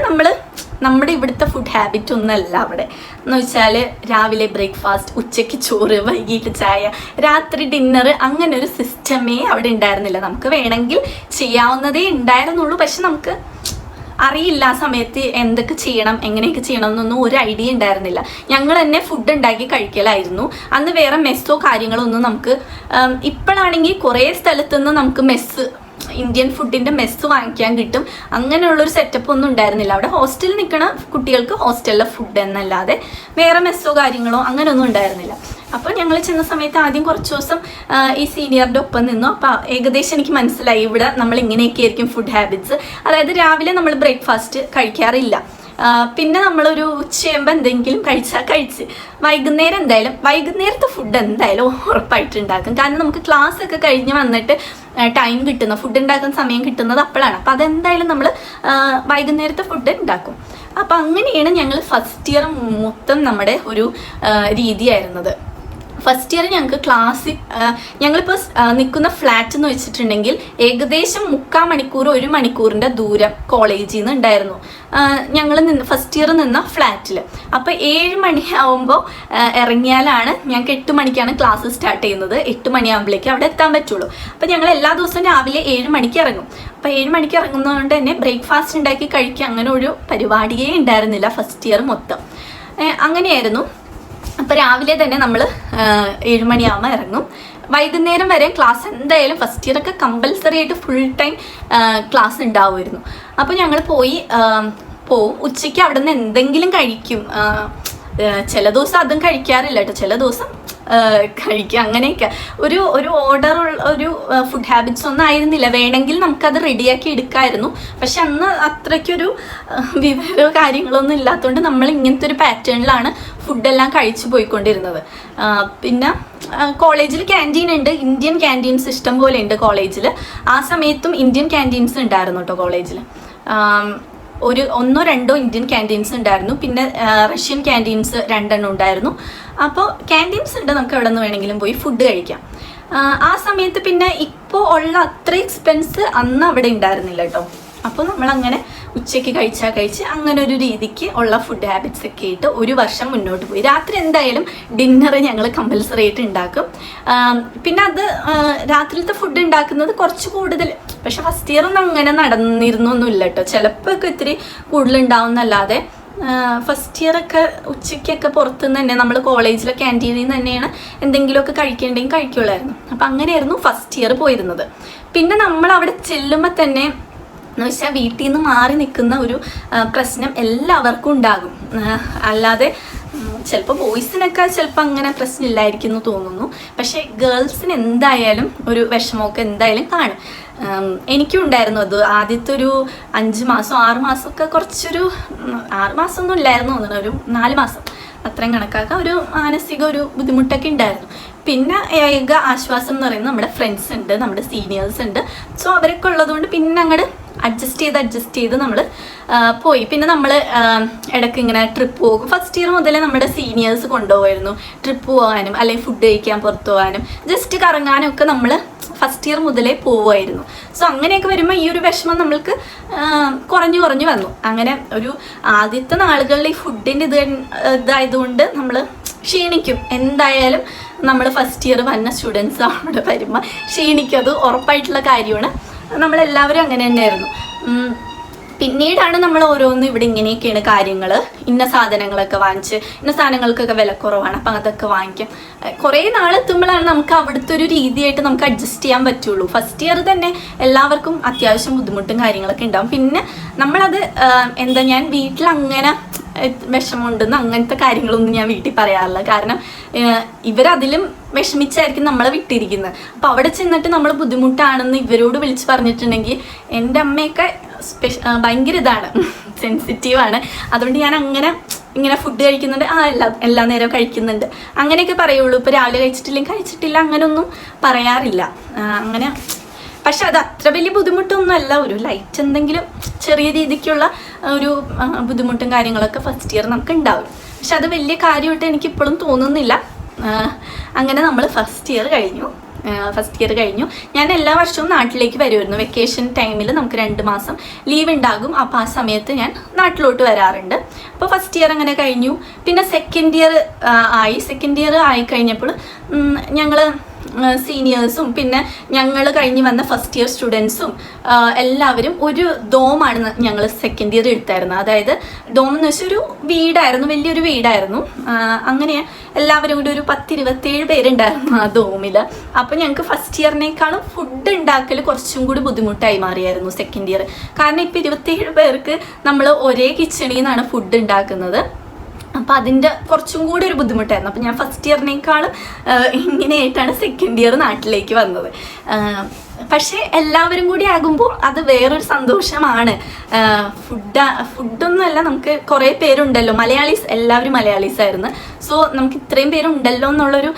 നമ്മുടെ ഇവിടുത്തെ ഫുഡ് ഹാബിറ്റ് ഒന്നല്ല അവിടെ എന്ന് വെച്ചാൽ രാവിലെ ബ്രേക്ക്ഫാസ്റ്റ്, ഉച്ചയ്ക്ക് ചോറ്, വൈകിട്ട് ചായ, രാത്രി ഡിന്നർ, അങ്ങനെ ഒരു സിസ്റ്റമേ അവിടെ ഉണ്ടായിരുന്നില്ല. നമുക്ക് വേണമെങ്കിൽ ചെയ്യാവുന്നതേ ഉണ്ടായിരുന്നുള്ളൂ. പക്ഷെ നമുക്ക് അറിയില്ല ആ സമയത്ത് എന്തൊക്കെ ചെയ്യണം, എങ്ങനെയൊക്കെ ചെയ്യണം എന്നൊന്നും ഒരു ഐഡിയ ഉണ്ടായിരുന്നില്ല. ഞങ്ങൾ തന്നെ ഫുഡ് ഉണ്ടാക്കി കഴിക്കലായിരുന്നു. അന്ന് വേറെ മെസ്സോ കാര്യങ്ങളോ ഒന്നും നമുക്ക് ഇപ്പോഴാണെങ്കിൽ കുറേ സ്ഥലത്തുനിന്ന് നമുക്ക് ഇന്ത്യൻ ഫുഡിൻ്റെ മെസ്സ് വാങ്ങിക്കാൻ കിട്ടും. അങ്ങനെയുള്ളൊരു സെറ്റപ്പ് ഒന്നും ഉണ്ടായിരുന്നില്ല അവിടെ. ഹോസ്റ്റലിൽ നിൽക്കുന്ന കുട്ടികൾക്ക് ഹോസ്റ്റലിലെ ഫുഡ് എന്നല്ലാതെ വേറെ മെസ്സോ കാര്യങ്ങളോ അങ്ങനെയൊന്നും ഉണ്ടായിരുന്നില്ല. അപ്പോൾ ഞങ്ങൾ ചെന്ന സമയത്ത് ആദ്യം കുറച്ച് ദിവസം ഈ സീനിയറിൻ്റെ ഒപ്പം നിന്നു. അപ്പോൾ ഏകദേശം എനിക്ക് മനസ്സിലായി ഇവിടെ നമ്മൾ ഇങ്ങനെയൊക്കെ ആയിരിക്കും ഫുഡ് ഹാബിറ്റ്സ്. അതായത് രാവിലെ നമ്മൾ ബ്രേക്ക്ഫാസ്റ്റ് കഴിക്കാറില്ല. പിന്നെ നമ്മളൊരു ഉച്ചയാകുമ്പോൾ എന്തെങ്കിലും കഴിച്ച് വൈകുന്നേരത്തെ ഫുഡ് എന്തായാലും ഉറപ്പായിട്ട് ഉണ്ടാക്കും. കാരണം നമുക്ക് ക്ലാസ് ഒക്കെ കഴിഞ്ഞ് വന്നിട്ട് ടൈം കിട്ടുന്ന, ഫുഡ് ഉണ്ടാക്കുന്ന സമയം കിട്ടുന്നത് അപ്പോഴാണ്. അപ്പം അതെന്തായാലും നമ്മൾ വൈകുന്നേരത്തെ ഫുഡ് ഉണ്ടാക്കും. അപ്പം അങ്ങനെയാണ് ഞങ്ങൾ ഫസ്റ്റ് ഇയർ മൊത്തം നമ്മുടെ ഒരു രീതിയായിരുന്നത്. ഫസ്റ്റ് ഇയർ ഞങ്ങൾക്ക് ഞങ്ങളിപ്പോൾ നിൽക്കുന്ന ഫ്ലാറ്റ് എന്ന് വെച്ചിട്ടുണ്ടെങ്കിൽ ഏകദേശം 3/4 മണിക്കൂർ 1 മണിക്കൂറിൻ്റെ ദൂരം കോളേജിൽ നിന്ന് ഉണ്ടായിരുന്നു ഞങ്ങൾ ഫസ്റ്റ് ഇയർ നിന്ന ഫ്ലാറ്റിൽ. അപ്പോൾ 7 മണിയാവുമ്പോൾ ഇറങ്ങിയാലാണ്, ഞങ്ങൾക്ക് 8 മണിക്കാണ് ക്ലാസ് സ്റ്റാർട്ട് ചെയ്യുന്നത്. 8 മണിയാകുമ്പോഴേക്കും അവിടെ എത്താൻ പറ്റുള്ളൂ. അപ്പോൾ ഞങ്ങൾ എല്ലാ ദിവസവും രാവിലെ 7 മണിക്ക് ഇറങ്ങും. അപ്പോൾ 7 മണിക്ക് ഇറങ്ങുന്നതുകൊണ്ട് തന്നെ ബ്രേക്ക്ഫാസ്റ്റ് ഉണ്ടാക്കി കഴിക്കുക അങ്ങനെ ഒരു പരിപാടിയേ ഉണ്ടായിരുന്നില്ല ഫസ്റ്റ് ഇയർ മൊത്തം. അങ്ങനെയായിരുന്നു. അപ്പോൾ രാവിലെ തന്നെ നമ്മൾ 7 മണിയാകുമ്പോൾ ഇറങ്ങും. വൈകുന്നേരം വരെ ക്ലാസ് എന്തായാലും ഫസ്റ്റ് ഇയറൊക്കെ കമ്പൽസറി ആയിട്ട് ഫുൾ ടൈം ക്ലാസ് ഉണ്ടാവുമായിരുന്നു. അപ്പോൾ ഞങ്ങൾ പോവും. ഉച്ചയ്ക്ക് അവിടെ നിന്ന് എന്തെങ്കിലും കഴിക്കും. ചില ദിവസം അതും കഴിക്കാറില്ല കേട്ടോ, ചില ദിവസം കഴിക്കുക. അങ്ങനെയൊക്കെ ഒരു ഓർഡർ ഒരു ഫുഡ് ഹാബിറ്റ്സ് ഒന്നും ആയിരുന്നില്ല. വേണമെങ്കിൽ നമുക്കത് റെഡിയാക്കി എടുക്കാമായിരുന്നു. പക്ഷെ അന്ന് അത്രയ്ക്കൊരു വിവരമോ കാര്യങ്ങളൊന്നും ഇല്ലാത്തതുകൊണ്ട് നമ്മൾ ഇങ്ങനത്തെ ഒരു പാറ്റേണിലാണ് ഫുഡെല്ലാം കഴിച്ചു പോയിക്കൊണ്ടിരുന്നത്. പിന്നെ കോളേജിൽ ക്യാൻറ്റീൻ ഉണ്ട്, ഇന്ത്യൻ ക്യാൻറ്റീൻസ് ഇഷ്ടം പോലെ ഉണ്ട് കോളേജിൽ. ആ സമയത്തും ഇന്ത്യൻ ക്യാൻറ്റീൻസ് ഉണ്ടായിരുന്നു കേട്ടോ കോളേജിൽ. ഒരു 1-2 ഇന്ത്യൻ ക്യാൻറ്റീൻസ് ഉണ്ടായിരുന്നു, പിന്നെ റഷ്യൻ ക്യാൻറ്റീൻസ് 2 ഉണ്ടായിരുന്നു. അപ്പോൾ ക്യാൻറ്റീൻസ് ഉണ്ട്, നമുക്ക് എവിടെ നിന്ന് വേണമെങ്കിലും പോയി ഫുഡ് കഴിക്കാം. ആ സമയത്ത് പിന്നെ ഇപ്പോൾ ഉള്ള അത്ര എക്സ്പെൻസ് അന്ന് അവിടെ ഉണ്ടായിരുന്നില്ല കേട്ടോ. അപ്പോൾ നമ്മളങ്ങനെ ഉച്ചയ്ക്ക് കഴിച്ച് അങ്ങനെ ഒരു രീതിക്ക് ഉള്ള ഫുഡ് ഹാബിറ്റ്സ് ഒക്കെ ആയിട്ട് 1 വർഷം മുന്നോട്ട് പോയി. രാത്രി എന്തായാലും ഡിന്നർ ഞങ്ങൾ കമ്പൽസറി ആയിട്ട് ഉണ്ടാക്കും. പിന്നെ അത് രാത്രിയിലത്തെ ഫുഡ് ഉണ്ടാക്കുന്നത് കുറച്ച് കൂടുതൽ, പക്ഷെ ഫസ്റ്റ് ഇയർ ഒന്നും അങ്ങനെ നടന്നിരുന്നൊന്നുമില്ല കേട്ടോ. ചിലപ്പോൾ ഒക്കെ ഇത്തിരി കൂടുതലുണ്ടാവുന്നല്ലാതെ ഫസ്റ്റ് ഇയർ ഒക്കെ ഉച്ചയ്ക്കൊക്കെ പുറത്തുനിന്ന് തന്നെ നമ്മൾ കോളേജിലെ ക്യാൻറ്റീനിൽ നിന്ന് തന്നെയാണ് എന്തെങ്കിലുമൊക്കെ കഴിക്കേണ്ടെങ്കിൽ കഴിക്കുള്ളായിരുന്നു. അപ്പം അങ്ങനെയായിരുന്നു ഫസ്റ്റ് ഇയർ പോയിരുന്നത്. പിന്നെ നമ്മൾ അവിടെ ചെല്ലുമ്പോൾ തന്നെ എന്ന് വെച്ചാൽ വീട്ടിൽ നിന്ന് മാറി നിൽക്കുന്ന ഒരു പ്രശ്നം എല്ലാവർക്കും ഉണ്ടാകും. അല്ലാതെ ചിലപ്പോൾ ബോയ്സിനൊക്കെ ചിലപ്പോൾ അങ്ങനെ പ്രശ്നമില്ലായിരിക്കും എന്ന് തോന്നുന്നു, പക്ഷേ ഗേൾസിന് എന്തായാലും ഒരു വിഷമമൊക്കെ എന്തായാലും കാണും. എനിക്കും ഉണ്ടായിരുന്നു അത്. ആദ്യത്തെ ഒരു 5 മാസം 6 മാസമൊക്കെ കുറച്ചൊരു 6 മാസമൊന്നും ഇല്ലായിരുന്നു തോന്നുന്നു, ഒരു 4 മാസം അത്രയും കണക്കാക്കാം, ഒരു മാനസിക ഒരു ബുദ്ധിമുട്ടൊക്കെ ഉണ്ടായിരുന്നു. പിന്നെ ഏക ആശ്വാസം എന്ന് പറയുന്നത് നമ്മുടെ ഫ്രണ്ട്സ് ഉണ്ട്, നമ്മുടെ സീനിയേഴ്സ് ഉണ്ട്. സോ അവരൊക്കെ ഉള്ളതുകൊണ്ട് പിന്നെ അങ്ങോട്ട് അഡ്ജസ്റ്റ് ചെയ്ത് നമ്മൾ പോയി. പിന്നെ നമ്മൾ ഇടയ്ക്ക് ഇങ്ങനെ ട്രിപ്പ് പോകും. ഫസ്റ്റ് ഇയർ മുതലേ നമ്മുടെ സീനിയേഴ്സ് കൊണ്ടുപോകായിരുന്നു ട്രിപ്പ് പോകാനും അല്ലെങ്കിൽ ഫുഡ് കഴിക്കാൻ പുറത്തു പോകാനും ജസ്റ്റ് കറങ്ങാനും ഒക്കെ നമ്മൾ ഫസ്റ്റ് ഇയർ മുതലേ പോവുമായിരുന്നു. സോ അങ്ങനെയൊക്കെ വരുമ്പോൾ ഈ ഒരു വിഷമം നമ്മൾക്ക് കുറഞ്ഞു വന്നു. അങ്ങനെ ഒരു ആദ്യത്തെ നാളുകളിൽ ഈ ഫുഡിൻ്റെ ഇതായതുകൊണ്ട് നമ്മൾ ക്ഷീണിക്കും. എന്തായാലും നമ്മൾ ഫസ്റ്റ് ഇയർ വന്ന സ്റ്റുഡൻസ് അവിടെ വരുമ്പോൾ ക്ഷീണിക്കും, അത് ഉറപ്പായിട്ടുള്ള കാര്യമാണ്. നമ്മളെല്ലാവരും അങ്ങനെ തന്നെയായിരുന്നു. പിന്നീടാണ് നമ്മൾ ഓരോന്നും ഇവിടെ ഇങ്ങനെയൊക്കെയാണ് കാര്യങ്ങൾ, ഇന്ന സാധനങ്ങളൊക്കെ വാങ്ങിച്ച്, ഇന്ന സാധനങ്ങൾക്കൊക്കെ വില കുറവാണ് അപ്പം അതൊക്കെ വാങ്ങിക്കാം. കുറേ നാളെത്തുമ്പോഴാണ് നമുക്ക് അവിടുത്തെ ഒരു രീതിയായിട്ട് നമുക്ക് അഡ്ജസ്റ്റ് ചെയ്യാൻ പറ്റുള്ളൂ. ഫസ്റ്റ് ഇയർ തന്നെ എല്ലാവർക്കും അത്യാവശ്യം ബുദ്ധിമുട്ടും കാര്യങ്ങളൊക്കെ ഉണ്ടാവും. പിന്നെ നമ്മളത് ഞാൻ വീട്ടിൽ അങ്ങനെ വിഷമമുണ്ടെന്ന് അങ്ങനത്തെ കാര്യങ്ങളൊന്നും ഞാൻ വീട്ടിൽ പറയാറില്ല. കാരണം ഇവരതിലും വിഷമിച്ചായിരിക്കും നമ്മളെ വിട്ടിരിക്കുന്നത്. അപ്പോൾ അവിടെ ചെന്നിട്ട് നമ്മൾ ബുദ്ധിമുട്ടാണെന്ന് ഇവരോട് വിളിച്ച് പറഞ്ഞിട്ടുണ്ടെങ്കിൽ എൻ്റെ അമ്മയൊക്കെ ഭയങ്കര ഇതാണ്, സെൻസിറ്റീവാണ്. അതുകൊണ്ട് ഞാൻ അങ്ങനെ ഇങ്ങനെ ഫുഡ് കഴിക്കുന്നുണ്ട്, എല്ലാ നേരവും കഴിക്കുന്നുണ്ട് അങ്ങനെയൊക്കെ പറയുള്ളൂ. ഇപ്പോൾ രാവിലെ കഴിച്ചിട്ടില്ല അങ്ങനെയൊന്നും പറയാറില്ല അങ്ങനെ. പക്ഷെ അത് അത്ര വലിയ ബുദ്ധിമുട്ടൊന്നും അല്ല, ഒരു ലൈറ്റ് എന്തെങ്കിലും ചെറിയ രീതിക്കുള്ള ഒരു ബുദ്ധിമുട്ടും കാര്യങ്ങളൊക്കെ ഫസ്റ്റ് ഇയർ നമുക്ക് ഉണ്ടാവും. പക്ഷെ അത് വലിയ കാര്യമായിട്ട് എനിക്കിപ്പോഴും തോന്നുന്നില്ല. അങ്ങനെ നമ്മൾ ഫസ്റ്റ് ഇയർ കഴിഞ്ഞു. ഞാൻ എല്ലാ വർഷവും നാട്ടിലേക്ക് വരുമായിരുന്നു. വെക്കേഷൻ ടൈമിൽ നമുക്ക് 2 മാസം ലീവ് ഉണ്ടാകും. അപ്പോൾ ആ സമയത്ത് ഞാൻ നാട്ടിലോട്ട് വരാറുണ്ട്. അപ്പോൾ ഫസ്റ്റ് ഇയർ അങ്ങനെ കഴിഞ്ഞു. പിന്നെ സെക്കൻഡ് ഇയർ ആയി കഴിഞ്ഞപ്പോൾ ഞങ്ങൾ സീനിയേഴ്സും പിന്നെ ഞങ്ങൾ കഴിഞ്ഞ് വന്ന ഫസ്റ്റ് ഇയർ സ്റ്റുഡൻസും എല്ലാവരും ഒരു ഡോമാണ് ഞങ്ങൾ സെക്കൻഡ് ഇയർ എടുത്തായിരുന്നു. അതായത് ഡോം എന്ന് വെച്ചാൽ ഒരു വീടായിരുന്നു, വലിയൊരു വീടായിരുന്നു. അങ്ങനെ എല്ലാവരും കൂടി ഒരു 10-27 പേരുണ്ടായിരുന്നു ആ ഡോമിൽ. അപ്പോൾ ഞങ്ങൾക്ക് ഫസ്റ്റ് ഇയറിനേക്കാളും ഫുഡ് ഉണ്ടാക്കൽ കുറച്ചും കൂടി ബുദ്ധിമുട്ടായി മാറിയായിരുന്നു സെക്കൻഡ് ഇയർ. കാരണം ഇപ്പോൾ 27 പേർക്ക് നമ്മൾ ഒരേ കിച്ചണിൽ നിന്നാണ് ഫുഡ് ഉണ്ടാക്കുന്നത്. അപ്പോൾ അതിൻ്റെ കുറച്ചും കൂടി ഒരു ബുദ്ധിമുട്ടായിരുന്നു. അപ്പോൾ ഞാൻ ഫസ്റ്റ് ഇയറിനേക്കാളും ഇങ്ങനെയായിട്ടാണ് സെക്കൻഡ് ഇയർ നാട്ടിലേക്ക് വന്നത്. പക്ഷേ എല്ലാവരും കൂടി ആകുമ്പോൾ അത് വേറൊരു സന്തോഷമാണ്. ഫുഡൊന്നുമല്ല, നമുക്ക് കുറേ പേരുണ്ടല്ലോ, എല്ലാവരും മലയാളീസ് ആയിരുന്നു. സോ നമുക്ക് ഇത്രയും പേരുണ്ടല്ലോ എന്നുള്ളൊരു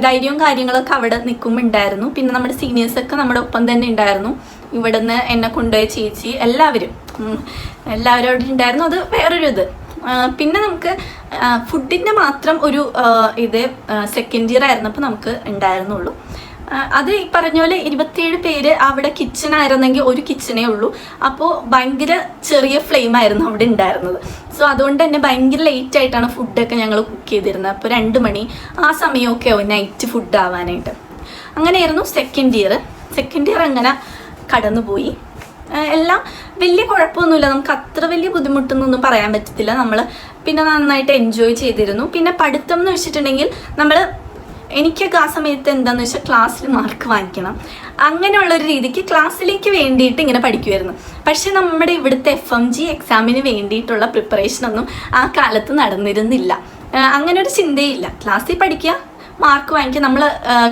ധൈര്യവും കാര്യങ്ങളൊക്കെ അവിടെ നിൽക്കുമ്പോൾ ഉണ്ടായിരുന്നു. പിന്നെ നമ്മുടെ സീനിയേഴ്സൊക്കെ നമ്മുടെ ഒപ്പം തന്നെ ഉണ്ടായിരുന്നു. ഇവിടുന്ന് എന്നെ കൊണ്ടുപോയ ചേച്ചി എല്ലാവരും അവിടെ ഉണ്ടായിരുന്നു. അത് വേറൊരു ഇത്. പിന്നെ നമുക്ക് ഫുഡിൻ്റെ മാത്രം ഒരു സെക്കൻഡ് ഇയർ ആയിരുന്നപ്പോൾ നമുക്ക് ഉണ്ടായിരുന്നുള്ളൂ. അത് ഈ പറഞ്ഞ പോലെ 27 പേര് അവിടെ കിച്ചൺ ആയിരുന്നെങ്കിൽ ഒരു കിച്ചണേ ഉള്ളൂ. അപ്പോൾ ഭയങ്കര ചെറിയ ഫ്ലെയിം ആയിരുന്നു അവിടെ ഉണ്ടായിരുന്നത്. സോ അതുകൊണ്ട് തന്നെ ഭയങ്കര ലേറ്റ് ആയിട്ടാണ് ഫുഡൊക്കെ ഞങ്ങൾ കുക്ക് ചെയ്തിരുന്നത്. അപ്പോൾ 2 മണി ആ സമയമൊക്കെ ആവും നൈറ്റ് ഫുഡ് ആവാനായിട്ട്. അങ്ങനെയായിരുന്നു സെക്കൻഡ് ഇയർ അങ്ങനെ കടന്നുപോയി. എല്ലാം വലിയ കുഴപ്പമൊന്നുമില്ല, നമുക്ക് അത്ര വലിയ ബുദ്ധിമുട്ടൊന്നും പറയാൻ പറ്റത്തില്ല. നമ്മൾ പിന്നെ നന്നായിട്ട് എൻജോയ് ചെയ്തിരുന്നു. പിന്നെ പഠിത്തം എന്ന് വെച്ചിട്ടുണ്ടെങ്കിൽ എനിക്കൊക്കെ ആ സമയത്ത് എന്താണെന്ന് വെച്ചാൽ ക്ലാസ്സിൽ മാർക്ക് വാങ്ങിക്കണം, അങ്ങനെയുള്ളൊരു രീതിക്ക് ക്ലാസ്സിലേക്ക് വേണ്ടിയിട്ട് ഇങ്ങനെ പഠിക്കുമായിരുന്നു. പക്ഷെ നമ്മുടെ ഇവിടുത്തെ FMG എക്സാമിന് വേണ്ടിയിട്ടുള്ള പ്രിപ്പറേഷനൊന്നും ആ കാലത്ത് നടന്നിരുന്നില്ല. അങ്ങനെ ഒരു ചിന്തയില്ല. ക്ലാസ്സിൽ പഠിക്കുക, മാർക്ക് വാങ്ങിക്കുക. നമ്മൾ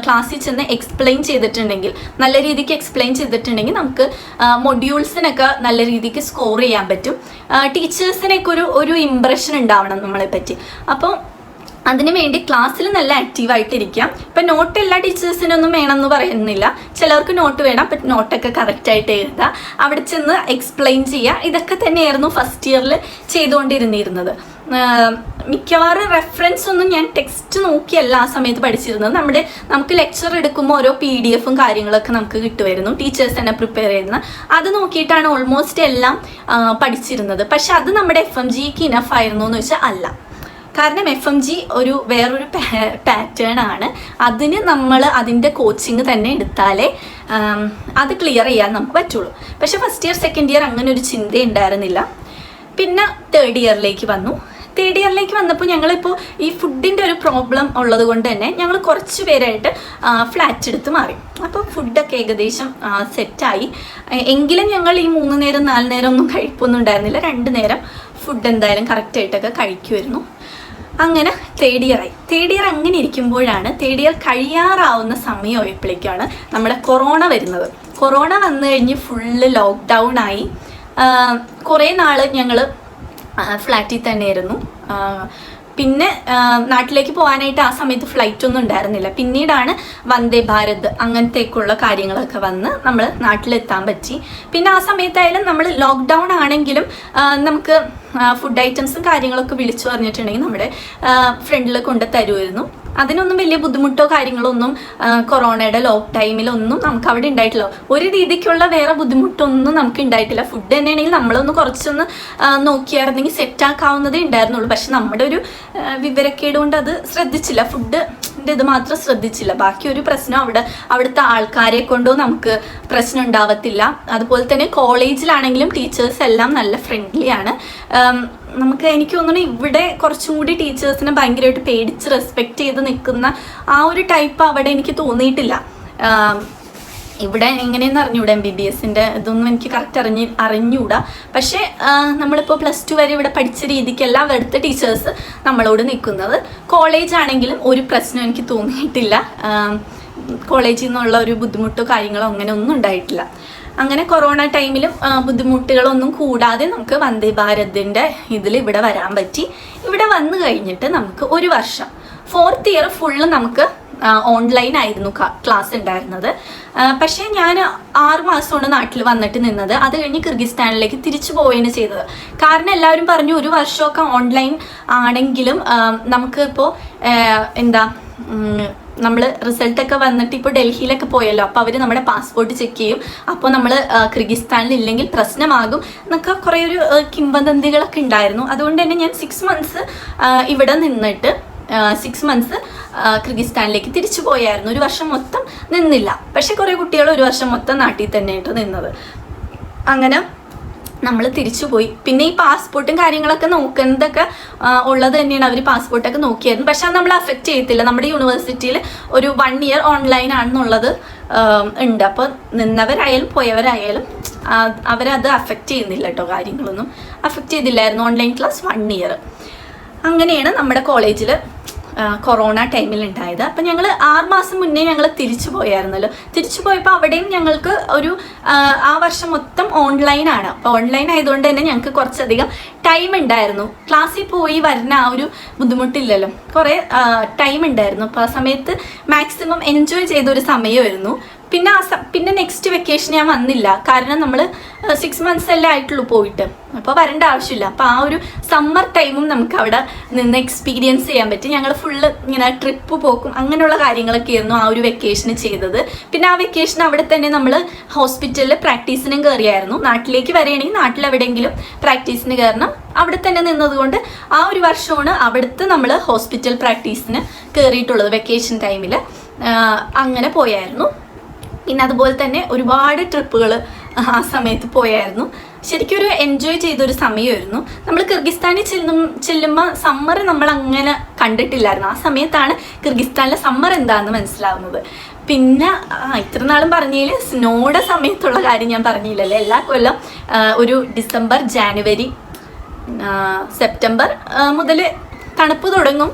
ക്ലാസ്സിൽ ചെന്ന് എക്സ്പ്ലെയിൻ ചെയ്തിട്ടുണ്ടെങ്കിൽ, നല്ല രീതിക്ക് എക്സ്പ്ലെയിൻ ചെയ്തിട്ടുണ്ടെങ്കിൽ നമുക്ക് മൊഡ്യൂൾസിനൊക്കെ നല്ല രീതിക്ക് സ്കോർ ചെയ്യാൻ പറ്റും. ടീച്ചേഴ്സിനൊക്കെ ഒരു ഇമ്പ്രഷൻ ഉണ്ടാവണം നമ്മളെ പറ്റി. അപ്പോൾ അതിനു വേണ്ടി ക്ലാസ്സിൽ നല്ല ആക്റ്റീവായിട്ടിരിക്കാം. ഇപ്പം നോട്ട് എല്ലാ ടീച്ചേഴ്സിനൊന്നും വേണമെന്ന് പറയുന്നില്ല, ചിലർക്ക് നോട്ട് വേണം. അപ്പം നോട്ടൊക്കെ കറക്റ്റായിട്ട് എഴുതുക, അവിടെ ചെന്ന് എക്സ്പ്ലെയിൻ ചെയ്യുക. ഇതൊക്കെ തന്നെയായിരുന്നു ഫസ്റ്റ് ഇയറിൽ ചെയ്തുകൊണ്ടിരുന്നിരുന്നത്. മിക്കവാറും റെഫറൻസ് ഒന്നും ഞാൻ ടെക്സ്റ്റ് നോക്കിയല്ല ആ സമയത്ത് പഠിച്ചിരുന്നത്. നമുക്ക് ലെക്ചർ എടുക്കുമ്പോൾ ഓരോ PDF കാര്യങ്ങളൊക്കെ നമുക്ക് കിട്ടുമായിരുന്നു, ടീച്ചേഴ്സ് തന്നെ പ്രിപ്പയർ ചെയ്യുന്ന. അത് നോക്കിയിട്ടാണ് ഓൾമോസ്റ്റ് എല്ലാം പഠിച്ചിരുന്നത്. പക്ഷെ അത് നമ്മുടെ FMGക്ക് ഇനഫ് ആയിരുന്നു എന്ന് വെച്ചാൽ അല്ല. കാരണം FMG വേറൊരു പാറ്റേൺ ആണ്. അതിന് നമ്മൾ അതിൻ്റെ കോച്ചിങ് തന്നെ എടുത്താലേ അത് ക്ലിയർ ചെയ്യാൻ നമുക്ക് പറ്റുള്ളൂ. പക്ഷെ ഫസ്റ്റ് ഇയർ സെക്കൻഡ് ഇയർ അങ്ങനെ ഒരു ചിന്ത ഉണ്ടായിരുന്നില്ല. പിന്നെ തേർഡ് ഇയറിലേക്ക് വന്നു. തേർഡ് ഇയറിലേക്ക് വന്നപ്പോൾ ഞങ്ങളിപ്പോൾ ഈ ഫുഡിൻ്റെ ഒരു പ്രോബ്ലം ഉള്ളത് കൊണ്ട് തന്നെ ഞങ്ങൾ കുറച്ച് പേരായിട്ട് ഫ്ലാറ്റ് എടുത്ത് മാറി. അപ്പോൾ ഫുഡൊക്കെ ഏകദേശം സെറ്റായി. എങ്കിലും ഞങ്ങൾ ഈ 3 നേരം 4 നേരം ഒന്നും കഴിപ്പൊന്നും ഉണ്ടായിരുന്നില്ല. 2 നേരം ഫുഡ് എന്തായാലും കറക്റ്റായിട്ടൊക്കെ കഴിക്കുമായിരുന്നു. അങ്ങനെ തേർഡ് ഇയർ ആയി. തേർഡ് ഇയർ അങ്ങനെ ഇരിക്കുമ്പോഴാണ്, തേർഡ് ഇയർ കഴിയാറാവുന്ന സമയമായപ്പോഴേക്കാണ് നമ്മുടെ കൊറോണ വരുന്നത്. കൊറോണ വന്നു കഴിഞ്ഞ് ഫുള്ള് ലോക്ക്ഡൗൺ ആയി. കുറേ നാൾ ഞങ്ങൾ ഫ്ലാറ്റിൽ തന്നെയായിരുന്നു. പിന്നെ നാട്ടിലേക്ക് പോകാനായിട്ട് ആ സമയത്ത് ഫ്ലൈറ്റ് ഒന്നും ഉണ്ടായിരുന്നില്ല. പിന്നീടാണ് വന്ദേ ഭാരത് അങ്ങനത്തേക്കുള്ള കാര്യങ്ങളൊക്കെ വന്ന് നമ്മൾ നാട്ടിലെത്താൻ പറ്റി. പിന്നെ ആ സമയത്തായാലും നമ്മൾ ലോക്ക്ഡൗൺ ആണെങ്കിലും നമുക്ക് ഫുഡ് ഐറ്റംസും കാര്യങ്ങളൊക്കെ വിളിച്ചു പറഞ്ഞിട്ടുണ്ടെങ്കിൽ നമ്മുടെ ഫ്രണ്ടിൽ കൊണ്ട് തരുമായിരുന്നു. അതിനൊന്നും വലിയ ബുദ്ധിമുട്ടോ കാര്യങ്ങളോ ഒന്നും കൊറോണയുടെ ലോക്ക് ടൈമിലൊന്നും നമുക്ക് അവിടെ ഉണ്ടായിട്ടില്ല. ഒരു രീതിക്കുള്ള വേറെ ബുദ്ധിമുട്ടൊന്നും നമുക്ക് ഉണ്ടായിട്ടില്ല. ഫുഡ് തന്നെയാണെങ്കിൽ നമ്മളൊന്ന് കുറച്ചൊന്ന് നോക്കിയായിരുന്നെങ്കിൽ സെറ്റാക്കാവുന്നതേ ഉണ്ടായിരുന്നുള്ളൂ. പക്ഷെ നമ്മുടെ ഒരു വിവരക്കേട് കൊണ്ട് അത് ശ്രദ്ധിച്ചില്ല. ഫുഡിൻ്റെ ഇത് മാത്രം ശ്രദ്ധിച്ചില്ല. ബാക്കി ഒരു പ്രശ്നം അവിടുത്തെ ആൾക്കാരെ കൊണ്ടോ നമുക്ക് പ്രശ്നം ഉണ്ടാവത്തില്ല. അതുപോലെ തന്നെ കോളേജിലാണെങ്കിലും ടീച്ചേഴ്സ് എല്ലാം നല്ല ഫ്രണ്ട്ലിയാണ്. എനിക്ക് തോന്നുന്നു ഇവിടെ കുറച്ചും കൂടി ടീച്ചേഴ്സിനെ ഭയങ്കരമായിട്ട് പേടിച്ച് റെസ്പെക്റ്റ് ചെയ്ത് നിൽക്കുന്ന ആ ഒരു ടൈപ്പ് അവിടെ എനിക്ക് തോന്നിയിട്ടില്ല. ഇവിടെ എങ്ങനെയെന്ന് അറിഞ്ഞൂടാ, MBBSൻ്റെ ഇതൊന്നും എനിക്ക് കറക്റ്റ് അറിഞ്ഞൂടാ. പക്ഷേ നമ്മളിപ്പോൾ +2 വരെ ഇവിടെ പഠിച്ച രീതിക്കല്ല അവിടുത്തെ ടീച്ചേഴ്സ് നമ്മളോട് നിൽക്കുന്നത്. കോളേജ് ആണെങ്കിലും ഒരു പ്രശ്നം എനിക്ക് തോന്നിയിട്ടില്ല. കോളേജിൽ നിന്നുള്ള ഒരു ബുദ്ധിമുട്ടോ കാര്യങ്ങളോ അങ്ങനെ ഒന്നും ഉണ്ടായിട്ടില്ല. അങ്ങനെ കൊറോണ ടൈമിലും ബുദ്ധിമുട്ടുകളൊന്നും കൂടാതെ നമുക്ക് വന്ദേ ഭാരതിൻ്റെ ഇവിടെ വരാൻ പറ്റി. ഇവിടെ വന്നു കഴിഞ്ഞിട്ട് നമുക്ക് ഒരു വർഷം 4th ഇയർ ഫുള്ള് നമുക്ക് ഓൺലൈൻ ആയിരുന്നു ക്ലാസ് ഉണ്ടായിരുന്നത്. പക്ഷേ ഞാൻ 6 മാസമാണ് നാട്ടിൽ വന്നിട്ട് നിന്നത്. അത് കഴിഞ്ഞ് കിർഗിസ്ഥാനിലേക്ക് തിരിച്ചു പോവുകയാണ് ചെയ്തത്. കാരണം എല്ലാവരും പറഞ്ഞു ഒരു വർഷമൊക്കെ ഓൺലൈൻ ആണെങ്കിലും നമുക്ക് ഇപ്പോൾ നമ്മൾ റിസൾട്ടൊക്കെ വന്നിട്ട് ഇപ്പോൾ ഡൽഹിയിലൊക്കെ പോയല്ലോ, അപ്പോൾ അവർ നമ്മുടെ പാസ്പോർട്ട് ചെക്ക് ചെയ്യും. അപ്പോൾ നമ്മൾ കിർഗിസ്ഥാനിൽ ഇല്ലെങ്കിൽ പ്രശ്നമാകും എന്നൊക്കെ കുറേ ഒരു കിംവദന്തികളൊക്കെ ഉണ്ടായിരുന്നു. അതുകൊണ്ട് തന്നെ ഞാൻ 6 മന്ത്സ് ഇവിടെ നിന്നിട്ട് 6 മന്ത്സ് കിർഗിസ്ഥാനിലേക്ക് തിരിച്ചു പോയായിരുന്നു. ഒരു വർഷം മൊത്തം നിന്നില്ല. പക്ഷെ കുറേ കുട്ടികൾ ഒരു വർഷം മൊത്തം നാട്ടിൽ തന്നെയായിട്ട് നിന്നത്. അങ്ങനെ നമ്മൾ തിരിച്ചു പോയി. പിന്നെ ഈ പാസ്പോർട്ടും കാര്യങ്ങളൊക്കെ നോക്കുന്നതൊക്കെ ഉള്ളത് തന്നെയാണ്. അവർ പാസ്പോർട്ടൊക്കെ നോക്കിയായിരുന്നു. പക്ഷെ അത് നമ്മൾ അഫക്റ്റ് ചെയ്യത്തില്ല. നമ്മുടെ യൂണിവേഴ്സിറ്റിയിൽ ഒരു 1 ഇയർ ഓൺലൈൻ ആണെന്നുള്ളത് ഉണ്ട്. അപ്പോൾ നിന്നവരായാലും പോയവരായാലും അവരത് അഫക്റ്റ് ചെയ്യുന്നില്ല കേട്ടോ. കാര്യങ്ങളൊന്നും അഫക്റ്റ് ചെയ്തില്ലായിരുന്നു. Online class 1 year. അങ്ങനെയാണ് നമ്മുടെ കോളേജിൽ കൊറോണ ടൈമിൽ ഉണ്ടായത്. അപ്പം ഞങ്ങൾ 6 മാസം മുന്നേ ഞങ്ങൾ തിരിച്ചു പോയായിരുന്നല്ലോ. തിരിച്ചു പോയപ്പോൾ അവിടെയും ഞങ്ങൾക്ക് ആ വർഷം മൊത്തം ഓൺലൈനാണ്. അപ്പോൾ ഓൺലൈൻ ആയതുകൊണ്ട് തന്നെ ഞങ്ങൾക്ക് കുറച്ചധികം ടൈം ഉണ്ടായിരുന്നു. ക്ലാസ്സിൽ പോയി വരുന്ന ആ ഒരു ബുദ്ധിമുട്ടില്ലല്ലോ, കുറേ ടൈം ഉണ്ടായിരുന്നു. അപ്പോൾ ആ സമയത്ത് മാക്സിമം എൻജോയ് ചെയ്തൊരു സമയമായിരുന്നു. പിന്നെ നെക്സ്റ്റ് വെക്കേഷൻ ഞാൻ വന്നില്ല. കാരണം നമ്മൾ 6 മന്ത്സ് അല്ലേ ആയിട്ടുള്ളൂ പോയിട്ട്, അപ്പോൾ വരേണ്ട ആവശ്യമില്ല. അപ്പോൾ ആ ഒരു സമ്മർ ടൈമും നമുക്ക് അവിടെ നിന്ന് എക്സ്പീരിയൻസ് ചെയ്യാൻ പറ്റി. ഞങ്ങൾ ഫുള്ള് ഇങ്ങനെ ട്രിപ്പ് പോക്കും അങ്ങനെയുള്ള കാര്യങ്ങളൊക്കെ ആയിരുന്നു ആ ഒരു വെക്കേഷന് ചെയ്തത്. പിന്നെ ആ വെക്കേഷൻ അവിടെ തന്നെ നമ്മൾ ഹോസ്പിറ്റലിൽ പ്രാക്ടീസിനും കയറിയായിരുന്നു. നാട്ടിലേക്ക് വരികയാണെങ്കിൽ നാട്ടിലെവിടെയെങ്കിലും പ്രാക്ടീസിന് കയറണം. അവിടെ തന്നെ നിന്നതുകൊണ്ട് ആ ഒരു വർഷമാണ് അവിടുത്തെ നമ്മൾ ഹോസ്പിറ്റൽ പ്രാക്ടീസിന് കയറിയിട്ടുള്ളത് വെക്കേഷൻ ടൈമിൽ. അങ്ങനെ പോയായിരുന്നു. പിന്നെ അതുപോലെ തന്നെ ഒരുപാട് ട്രിപ്പുകൾ ആ സമയത്ത് പോയായിരുന്നു. ശരിക്കും ഒരു എൻജോയ് ചെയ്തൊരു സമയമായിരുന്നു. നമ്മൾ കിർഗിസ്ഥാനിൽ ചെല്ലുമ്പോൾ സമ്മർ നമ്മൾ അങ്ങനെ കണ്ടിട്ടില്ലായിരുന്നു. ആ സമയത്താണ് കിർഗിസ്ഥാനിലെ സമ്മർ എന്താണെന്ന് മനസ്സിലാവുന്നത്. പിന്നെ ഇത്ര നാളും പറഞ്ഞതിൽ സ്നോയുടെ സമയത്തുള്ള കാര്യം ഞാൻ പറഞ്ഞില്ലല്ലോ. എല്ലാ കൊല്ലം ഒരു ഡിസംബർ, ജാനുവരി, സെപ്റ്റംബർ മുതൽ തണുപ്പ് തുടങ്ങും.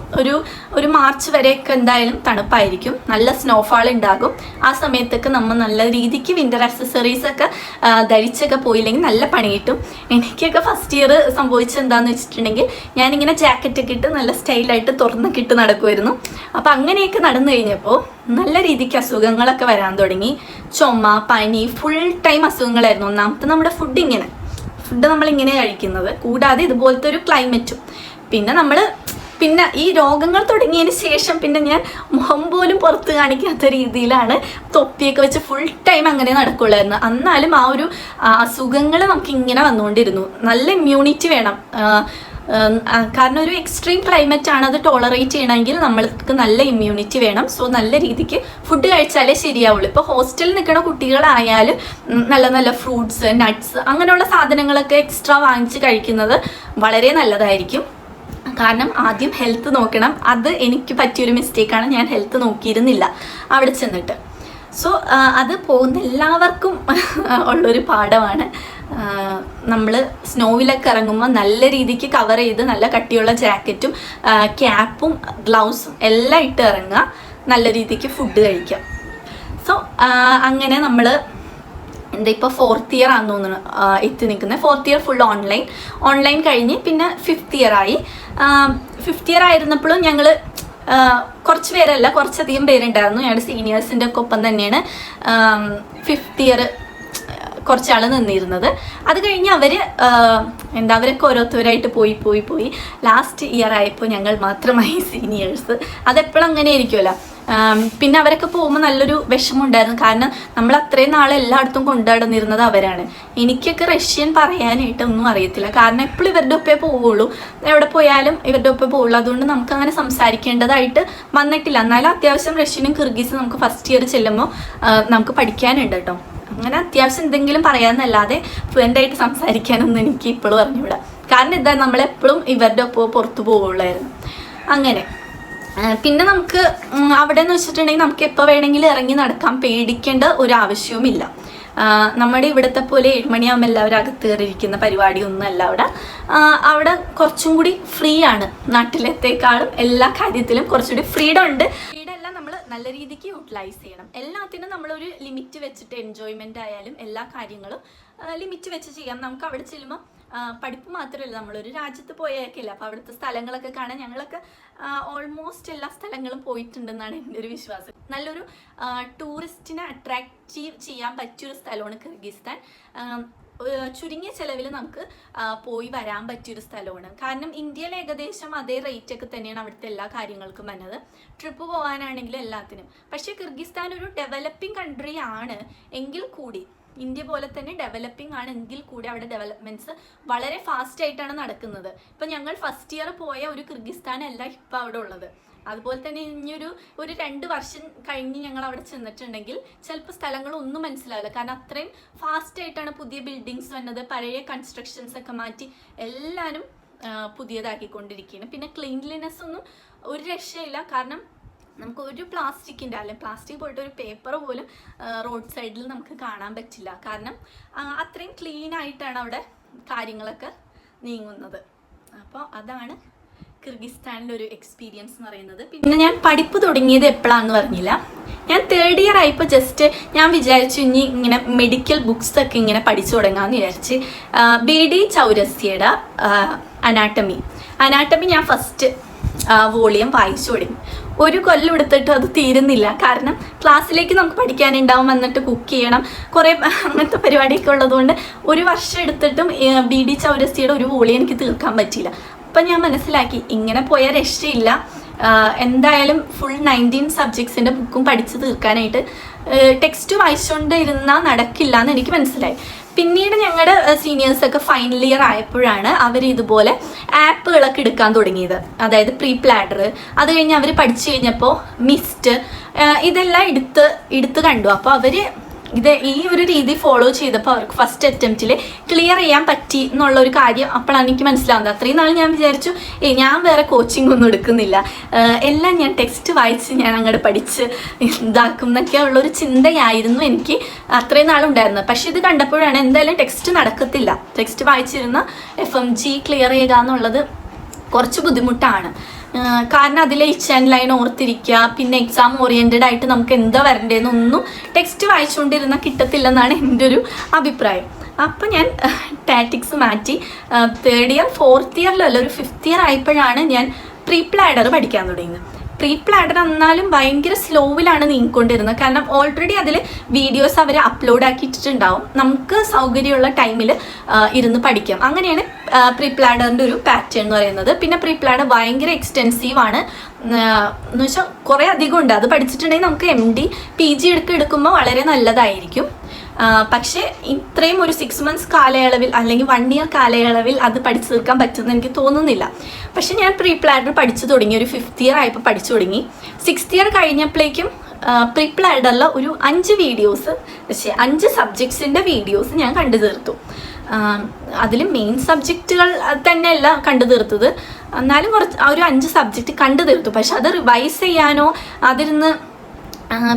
ഒരു മാർച്ച് വരെയൊക്കെ എന്തായാലും തണുപ്പായിരിക്കും, നല്ല സ്നോഫാൾ ഉണ്ടാകും. ആ സമയത്തൊക്കെ നമ്മൾ നല്ല രീതിക്ക് വിൻ്റർ ആക്സസറീസ് ഒക്കെ ധരിച്ചൊക്കെ പോയില്ലെങ്കിൽ നല്ല പണി കിട്ടും. എനിക്കൊക്കെ ഫസ്റ്റ് ഇയർ സംഭവിച്ചത് എന്താണെന്ന് വെച്ചിട്ടുണ്ടെങ്കിൽ ഞാനിങ്ങനെ ജാക്കറ്റൊക്കെ ഇട്ട് നല്ല സ്റ്റൈലായിട്ട് തുറന്നൊക്കെ ഇട്ട് നടക്കുമായിരുന്നു. അപ്പോൾ അങ്ങനെയൊക്കെ നടന്നു കഴിഞ്ഞപ്പോൾ നല്ല രീതിക്ക് അസുഖങ്ങളൊക്കെ വരാൻ തുടങ്ങി. ചുമ, പനി, ഫുൾ ടൈം അസുഖങ്ങളായിരുന്നു. ഒന്നാമത്തെ നമ്മുടെ ഫുഡ് നമ്മളിങ്ങനെ കഴിക്കുന്നത്, കൂടാതെ ഇതുപോലത്തെ ഒരു ക്ലൈമറ്റും. പിന്നെ ഈ രോഗങ്ങൾ തുടങ്ങിയതിന് ശേഷം പിന്നെ ഞാൻ മുഖം പോലും പുറത്ത് കാണിക്കാത്ത രീതിയിലാണ് തൊപ്പിയൊക്കെ വെച്ച് ഫുൾ ടൈം അങ്ങനെ നടക്കുള്ളായിരുന്നു. എന്നാലും ആ ഒരു അസുഖങ്ങൾ നമുക്ക് ഇങ്ങനെ വന്നുകൊണ്ടിരുന്നു. നല്ല ഇമ്മ്യൂണിറ്റി വേണം, കാരണം ഒരു എക്സ്ട്രീം ക്ലൈമറ്റ് ആണ്. അത് ടോളറേറ്റ് ചെയ്യണമെങ്കിൽ നമ്മൾക്ക് നല്ല ഇമ്മ്യൂണിറ്റി വേണം. സോ നല്ല രീതിക്ക് ഫുഡ് കഴിച്ചാലേ ശരിയാവുള്ളൂ. ഇപ്പോൾ ഹോസ്റ്റലിൽ നിൽക്കുന്ന കുട്ടികളായാലും നല്ല നല്ല ഫ്രൂട്ട്സ്, നട്ട്സ് അങ്ങനെയുള്ള സാധനങ്ങളൊക്കെ എക്സ്ട്രാ വാങ്ങിച്ച് കഴിക്കുന്നത് വളരെ നല്ലതായിരിക്കും. കാരണം ആദ്യം ഹെൽത്ത് നോക്കണം. അത് എനിക്ക് പറ്റിയൊരു മിസ്റ്റേക്കാണ്, ഞാൻ ഹെൽത്ത് നോക്കിയിരുന്നില്ല അവിടെ ചെന്നിട്ട്. സോ അത് പോകുന്ന എല്ലാവർക്കും ഉള്ളൊരു പാഠമാണ്. നമ്മൾ സ്നോവിലൊക്കെ ഇറങ്ങുമ്പോൾ നല്ല രീതിക്ക് കവർ ചെയ്ത് നല്ല കട്ടിയുള്ള ജാക്കറ്റും ക്യാപ്പും ഗ്ലൗസും എല്ലാം ഇട്ട് ഇറങ്ങുക, നല്ല രീതിക്ക് ഫുഡ് കഴിക്കുക. സോ അങ്ങനെ നമ്മൾ ഇപ്പോൾ 4th ഇയർ ആണെന്ന് തോന്നുന്നു എത്തി നിൽക്കുന്നത്. 4th ഇയർ ഫുൾ ഓൺലൈൻ കഴിഞ്ഞ് പിന്നെ 5th ഇയർ ആയി. 5th ഇയർ ആയിരുന്നപ്പോഴും ഞങ്ങൾ കുറച്ച് പേരല്ല, കുറച്ചധികം പേരുണ്ടായിരുന്നു. ഞങ്ങളുടെ സീനിയേഴ്സിൻ്റെ ഒക്കെ ഒപ്പം തന്നെയാണ് 5th ഇയർ കുറച്ചാൾ നിന്നിരുന്നത്. അത് കഴിഞ്ഞ് അവരൊക്കെ ഓരോരുത്തരായിട്ട് പോയി ലാസ്റ്റ് ഇയർ ആയപ്പോൾ ഞങ്ങൾ മാത്രമായി സീനിയേഴ്സ്. അതെപ്പോഴും അങ്ങനെ ആയിരിക്കുമല്ലോ. പിന്നെ അവരൊക്കെ പോകുമ്പോൾ നല്ലൊരു വിഷമമുണ്ടായിരുന്നു. കാരണം നമ്മൾ അത്രയും നാളെ എല്ലായിടത്തും കൊണ്ടുനടന്നിരുന്നത് അവരാണ്. എനിക്കൊക്കെ റഷ്യൻ പറയാനായിട്ട് ഒന്നും അറിയത്തില്ല, കാരണം എപ്പോഴും ഇവരുടെ ഒപ്പേ പോവുള്ളൂ, എവിടെ പോയാലും ഇവരുടെ ഒപ്പേ പോവുള്ളൂ. അതുകൊണ്ട് നമുക്ക് അങ്ങനെ സംസാരിക്കേണ്ടതായിട്ട് വന്നിട്ടില്ല. എന്നാലും അത്യാവശ്യം റഷ്യനും കിർഗീസും നമുക്ക് ഫസ്റ്റ് ഇയർ ചെല്ലുമ്പോൾ നമുക്ക് പഠിക്കാനുണ്ട് കേട്ടോ. അങ്ങനെ അത്യാവശ്യം എന്തെങ്കിലും പറയാമെന്നല്ലാതെ ഫ്ലുവൻ്റായിട്ട് സംസാരിക്കാനൊന്നും എനിക്ക് ഇപ്പോഴും അറിഞ്ഞൂടാ. കാരണം എന്താ, നമ്മളെപ്പോഴും ഇവരുടെ ഒപ്പം പുറത്തു പോവുള്ളായിരുന്നു. അങ്ങനെ പിന്നെ നമുക്ക് അവിടെ എന്ന് വെച്ചിട്ടുണ്ടെങ്കിൽ നമുക്ക് എപ്പോൾ വേണമെങ്കിലും ഇറങ്ങി നടക്കാം, പേടിക്കേണ്ട ഒരു ആവശ്യവുമില്ല. നമ്മുടെ ഇവിടുത്തെ പോലെ 7 മണിയാകുമ്പോൾ എല്ലാവരും അകത്ത് കയറിയിരിക്കുന്ന പരിപാടിയൊന്നും അല്ല അവിടെ കുറച്ചും കൂടി ഫ്രീ ആണ്. നാട്ടിലത്തേക്കാളും എല്ലാ കാര്യത്തിലും കുറച്ചുകൂടി ഫ്രീഡം ഉണ്ട്. നമ്മൾ നല്ല രീതിക്ക് യൂട്ടിലൈസ് ചെയ്യണം. എല്ലാത്തിനും നമ്മളൊരു ലിമിറ്റ് വെച്ചിട്ട്, എൻജോയ്മെൻ്റ് ആയാലും എല്ലാ കാര്യങ്ങളും ലിമിറ്റ് വെച്ച് ചെയ്യാം. നമുക്ക് അവിടെ ചെല്ലുമ്പോൾ പഠിപ്പ് മാത്രമല്ല, നമ്മളൊരു രാജ്യത്ത് പോയേക്കില്ല. അപ്പോൾ അവിടുത്തെ സ്ഥലങ്ങളൊക്കെ കാണാൻ ഞങ്ങളൊക്കെ ഓൾമോസ്റ്റ് എല്ലാ സ്ഥലങ്ങളും പോയിട്ടുണ്ടെന്നാണ് എൻ്റെ ഒരു വിശ്വാസം. നല്ലൊരു ടൂറിസ്റ്റിനെ അട്രാക്റ്റീവ് ചെയ്യാൻ പറ്റിയൊരു സ്ഥലമാണ് കിർഗിസ്ഥാൻ. ചുരുങ്ങിയ ചിലവിൽ നമുക്ക് പോയി വരാൻ പറ്റിയൊരു സ്ഥലമാണ്. കാരണം ഇന്ത്യയിൽ ഏകദേശം അതേ റേറ്റ് ഒക്കെ തന്നെയാണ് അവിടുത്തെ എല്ലാ കാര്യങ്ങൾക്കും വന്നത്, ട്രിപ്പ് പോകാനാണെങ്കിലും എല്ലാത്തിനും. പക്ഷേ കിർഗിസ്ഥാൻ ഒരു ഡെവലപ്പിംഗ് കൺട്രി ആണ് എങ്കിൽ കൂടി, ഇന്ത്യ പോലെ തന്നെ ഡെവലപ്പിംഗ് ആണ് എങ്കിൽ കൂടി അവിടെ ഡെവലപ്മെൻറ്റ്സ് വളരെ ഫാസ്റ്റ് ആയിട്ടാണ് നടക്കുന്നത്. ഇപ്പം ഞങ്ങൾ ഫസ്റ്റ് ഇയർ പോയ ഒരു കിർഗിസ്ഥാനല്ല ഇപ്പം അവിടെ ഉള്ളത്. അതുപോലെ തന്നെ ഇനിയൊരു 2 വർഷം കഴിഞ്ഞ് ഞങ്ങൾ അവിടെ ചെന്നിട്ടുണ്ടെങ്കിൽ ചിലപ്പോൾ സ്ഥലങ്ങളൊന്നും മനസ്സിലാവില്ല. കാരണം അത്രയും ഫാസ്റ്റ് ആയിട്ടാണ് പുതിയ ബിൽഡിങ്സ് വന്നത്. പഴയ കൺസ്ട്രക്ഷൻസ് ഒക്കെ മാറ്റി എല്ലാവരും പുതിയതാക്കിക്കൊണ്ടിരിക്കുകയാണ്. പിന്നെ ക്ലീൻലിനെസ് ഒന്നും ഒരു രക്ഷയില്ല. കാരണം നമുക്ക് ഒരു പ്ലാസ്റ്റിക് പോയിട്ട് ഒരു പേപ്പർ പോലും റോഡ് സൈഡിൽ നമുക്ക് കാണാൻ പറ്റില്ല. കാരണം അത്രയും ക്ലീൻ ആയിട്ടാണ് അവിടെ കാര്യങ്ങളൊക്കെ നീങ്ങുന്നത്. അപ്പോൾ അതാണ് കിർഗിസ്ഥാനിലെ ഒരു എക്സ്പീരിയൻസ് എന്ന് പറയുന്നത്. പിന്നെ ഞാൻ പഠിപ്പ് തുടങ്ങിയത് എപ്പോഴാണെന്ന് പറഞ്ഞില്ല. ഞാൻ 3rd ഇയർ ആയപ്പോൾ ജസ്റ്റ് ഞാൻ വിചാരിച്ചു ഇങ്ങനെ മെഡിക്കൽ ബുക്സ് ഒക്കെ ഇങ്ങനെ പഠിച്ചു തുടങ്ങാമെന്ന് വിചാരിച്ച്. BD ചൗരസ്യയുടെ അനാട്ടമി ഞാൻ ഫസ്റ്റ് വോളിയം വായിച്ചു തുടങ്ങി. 1 കൊല്ലം എടുത്തിട്ട് അത് തീരുന്നില്ല. കാരണം ക്ലാസ്സിലേക്ക് നമുക്ക് പഠിക്കാനുണ്ടാവും, വന്നിട്ട് കുക്ക് ചെയ്യണം, കുറേ അങ്ങനത്തെ പരിപാടിയൊക്കെ ഉള്ളതുകൊണ്ട് 1 വർഷം എടുത്തിട്ടും BD ചൗരസ്യയുടെ ഒരു വോളിയം എനിക്ക് തീർക്കാൻ പറ്റിയില്ല. അപ്പം ഞാൻ മനസ്സിലാക്കി ഇങ്ങനെ പോയാൽ രക്ഷയില്ല. എന്തായാലും ഫുൾ 19 സബ്ജക്ട്സിൻ്റെ ബുക്കും പഠിച്ച് തീർക്കാനായിട്ട് ടെക്സ്റ്റ് വായിച്ചുകൊണ്ട് ഇരുന്നാൽ നടക്കില്ല എന്ന് എനിക്ക് മനസ്സിലായി. പിന്നീട് ഞങ്ങളുടെ സീനിയേഴ്സൊക്കെ ഫൈനൽ ഇയർ ആയപ്പോഴാണ് അവർ ഇതുപോലെ ആപ്പുകളൊക്കെ എടുക്കാൻ തുടങ്ങിയത്. അതായത് പ്രീ പ്ലാഡർ, അത് കഴിഞ്ഞ് അവർ പഠിച്ചു കഴിഞ്ഞപ്പോൾ മിസ്റ്റ്, ഇതെല്ലാം എടുത്ത് കണ്ടു. അപ്പോൾ അവർ ഈ ഒരു രീതി ഫോളോ ചെയ്തപ്പോൾ അവർക്ക് ഫസ്റ്റ് അറ്റംപ്റ്റിൽ ക്ലിയർ ചെയ്യാൻ പറ്റി എന്നുള്ളൊരു കാര്യം അപ്പോഴാണ് എനിക്ക് മനസ്സിലാവുന്നത്. അത്രയും നാൾ ഞാൻ വിചാരിച്ചു ഞാൻ വേറെ കോച്ചിങ് ഒന്നും എടുക്കുന്നില്ല, എല്ലാം ഞാൻ ടെക്സ്റ്റ് വായിച്ച് ഞാൻ അങ്ങോട്ട് പഠിച്ച് ഇതാക്കും എന്നൊക്കെ ഉള്ളൊരു ചിന്തയായിരുന്നു എനിക്ക് അത്രയും നാളുണ്ടായിരുന്നത്. പക്ഷെ ഇത് കണ്ടപ്പോഴാണ് എന്തായാലും ടെക്സ്റ്റ് നടക്കത്തില്ല, ടെക്സ്റ്റ് വായിച്ചിരുന്ന FMG ക്ലിയർ ചെയ്യുക എന്നുള്ളത് കുറച്ച് ബുദ്ധിമുട്ടാണ്. കാരണം അതിലെ ഇച്ച് ആൻഡ് ലൈൻ ഓർത്തിരിക്കുക, പിന്നെ എക്സാം ഓറിയൻറ്റഡ് ആയിട്ട് നമുക്ക് എന്താ വരണ്ടേന്നൊന്നും ടെക്സ്റ്റ് വായിച്ചുകൊണ്ടിരുന്നാൽ കിട്ടത്തില്ലെന്നാണ് എൻ്റെ ഒരു അഭിപ്രായം. അപ്പം ഞാൻ ടാറ്റിക്സ് മാറ്റി 3rd ഇയർ 4th ഇയറിലല്ല, ഒരു 5th ഇയർ ആയപ്പോഴാണ് ഞാൻ പ്രീ പ്ലാഡർ പഠിക്കാൻ തുടങ്ങിയത്. പ്രീ പ്ലാഡർ എന്നാലും ഭയങ്കര സ്ലോവിലാണ് നീങ്ങിക്കൊണ്ടിരുന്നത്. കാരണം ഓൾറെഡി അതിൽ വീഡിയോസ് അവർ അപ്ലോഡ് ആക്കിയിട്ടുണ്ടാവും, നമുക്ക് സൗകര്യമുള്ള ടൈമിൽ ഇരുന്ന് പഠിക്കാം. അങ്ങനെയാണ് പ്രീ പ്ലാഡറിൻ്റെ ഒരു പാറ്റേൺ എന്ന് പറയുന്നത്. പിന്നെ പ്രീ പ്ലാഡർ ഭയങ്കര എക്സ്റ്റെൻസീവാണ് എന്ന് വെച്ചാൽ കുറേ അധികം ഉണ്ട്. അത് പഠിച്ചിട്ടുണ്ടെങ്കിൽ നമുക്ക് MD PG എടുക്കുമ്പോൾ വളരെ നല്ലതായിരിക്കും. പക്ഷേ ഇത്രയും ഒരു 6 months കാലയളവിൽ അല്ലെങ്കിൽ 1 year കാലയളവിൽ അത് പഠിച്ചു തീർക്കാൻ പറ്റുമെന്ന് എനിക്ക് തോന്നുന്നില്ല. പക്ഷെ ഞാൻ പ്രീ പ്ലാഡർ പഠിച്ചു തുടങ്ങി, ഒരു 5th ഇയർ ആയപ്പോൾ പഠിച്ചു തുടങ്ങി. 6th ഇയർ കഴിഞ്ഞപ്പോഴേക്കും പ്രീ പ്ലാഡറിൽ ഒരു 5 വീഡിയോസ്, പക്ഷേ 5 സബ്ജക്ട്സിൻ്റെ വീഡിയോസ് ഞാൻ കണ്ടു തീർത്തു. അതിൽ മെയിൻ സബ്ജക്റ്റുകൾ തന്നെയല്ല കണ്ടു തീർത്തത്, എന്നാലും ഒരു 5 സബ്ജക്റ്റ് കണ്ടു തീർത്തു. പക്ഷെ അത് റിവൈസ് ചെയ്യാനോ അതിരുന്ന്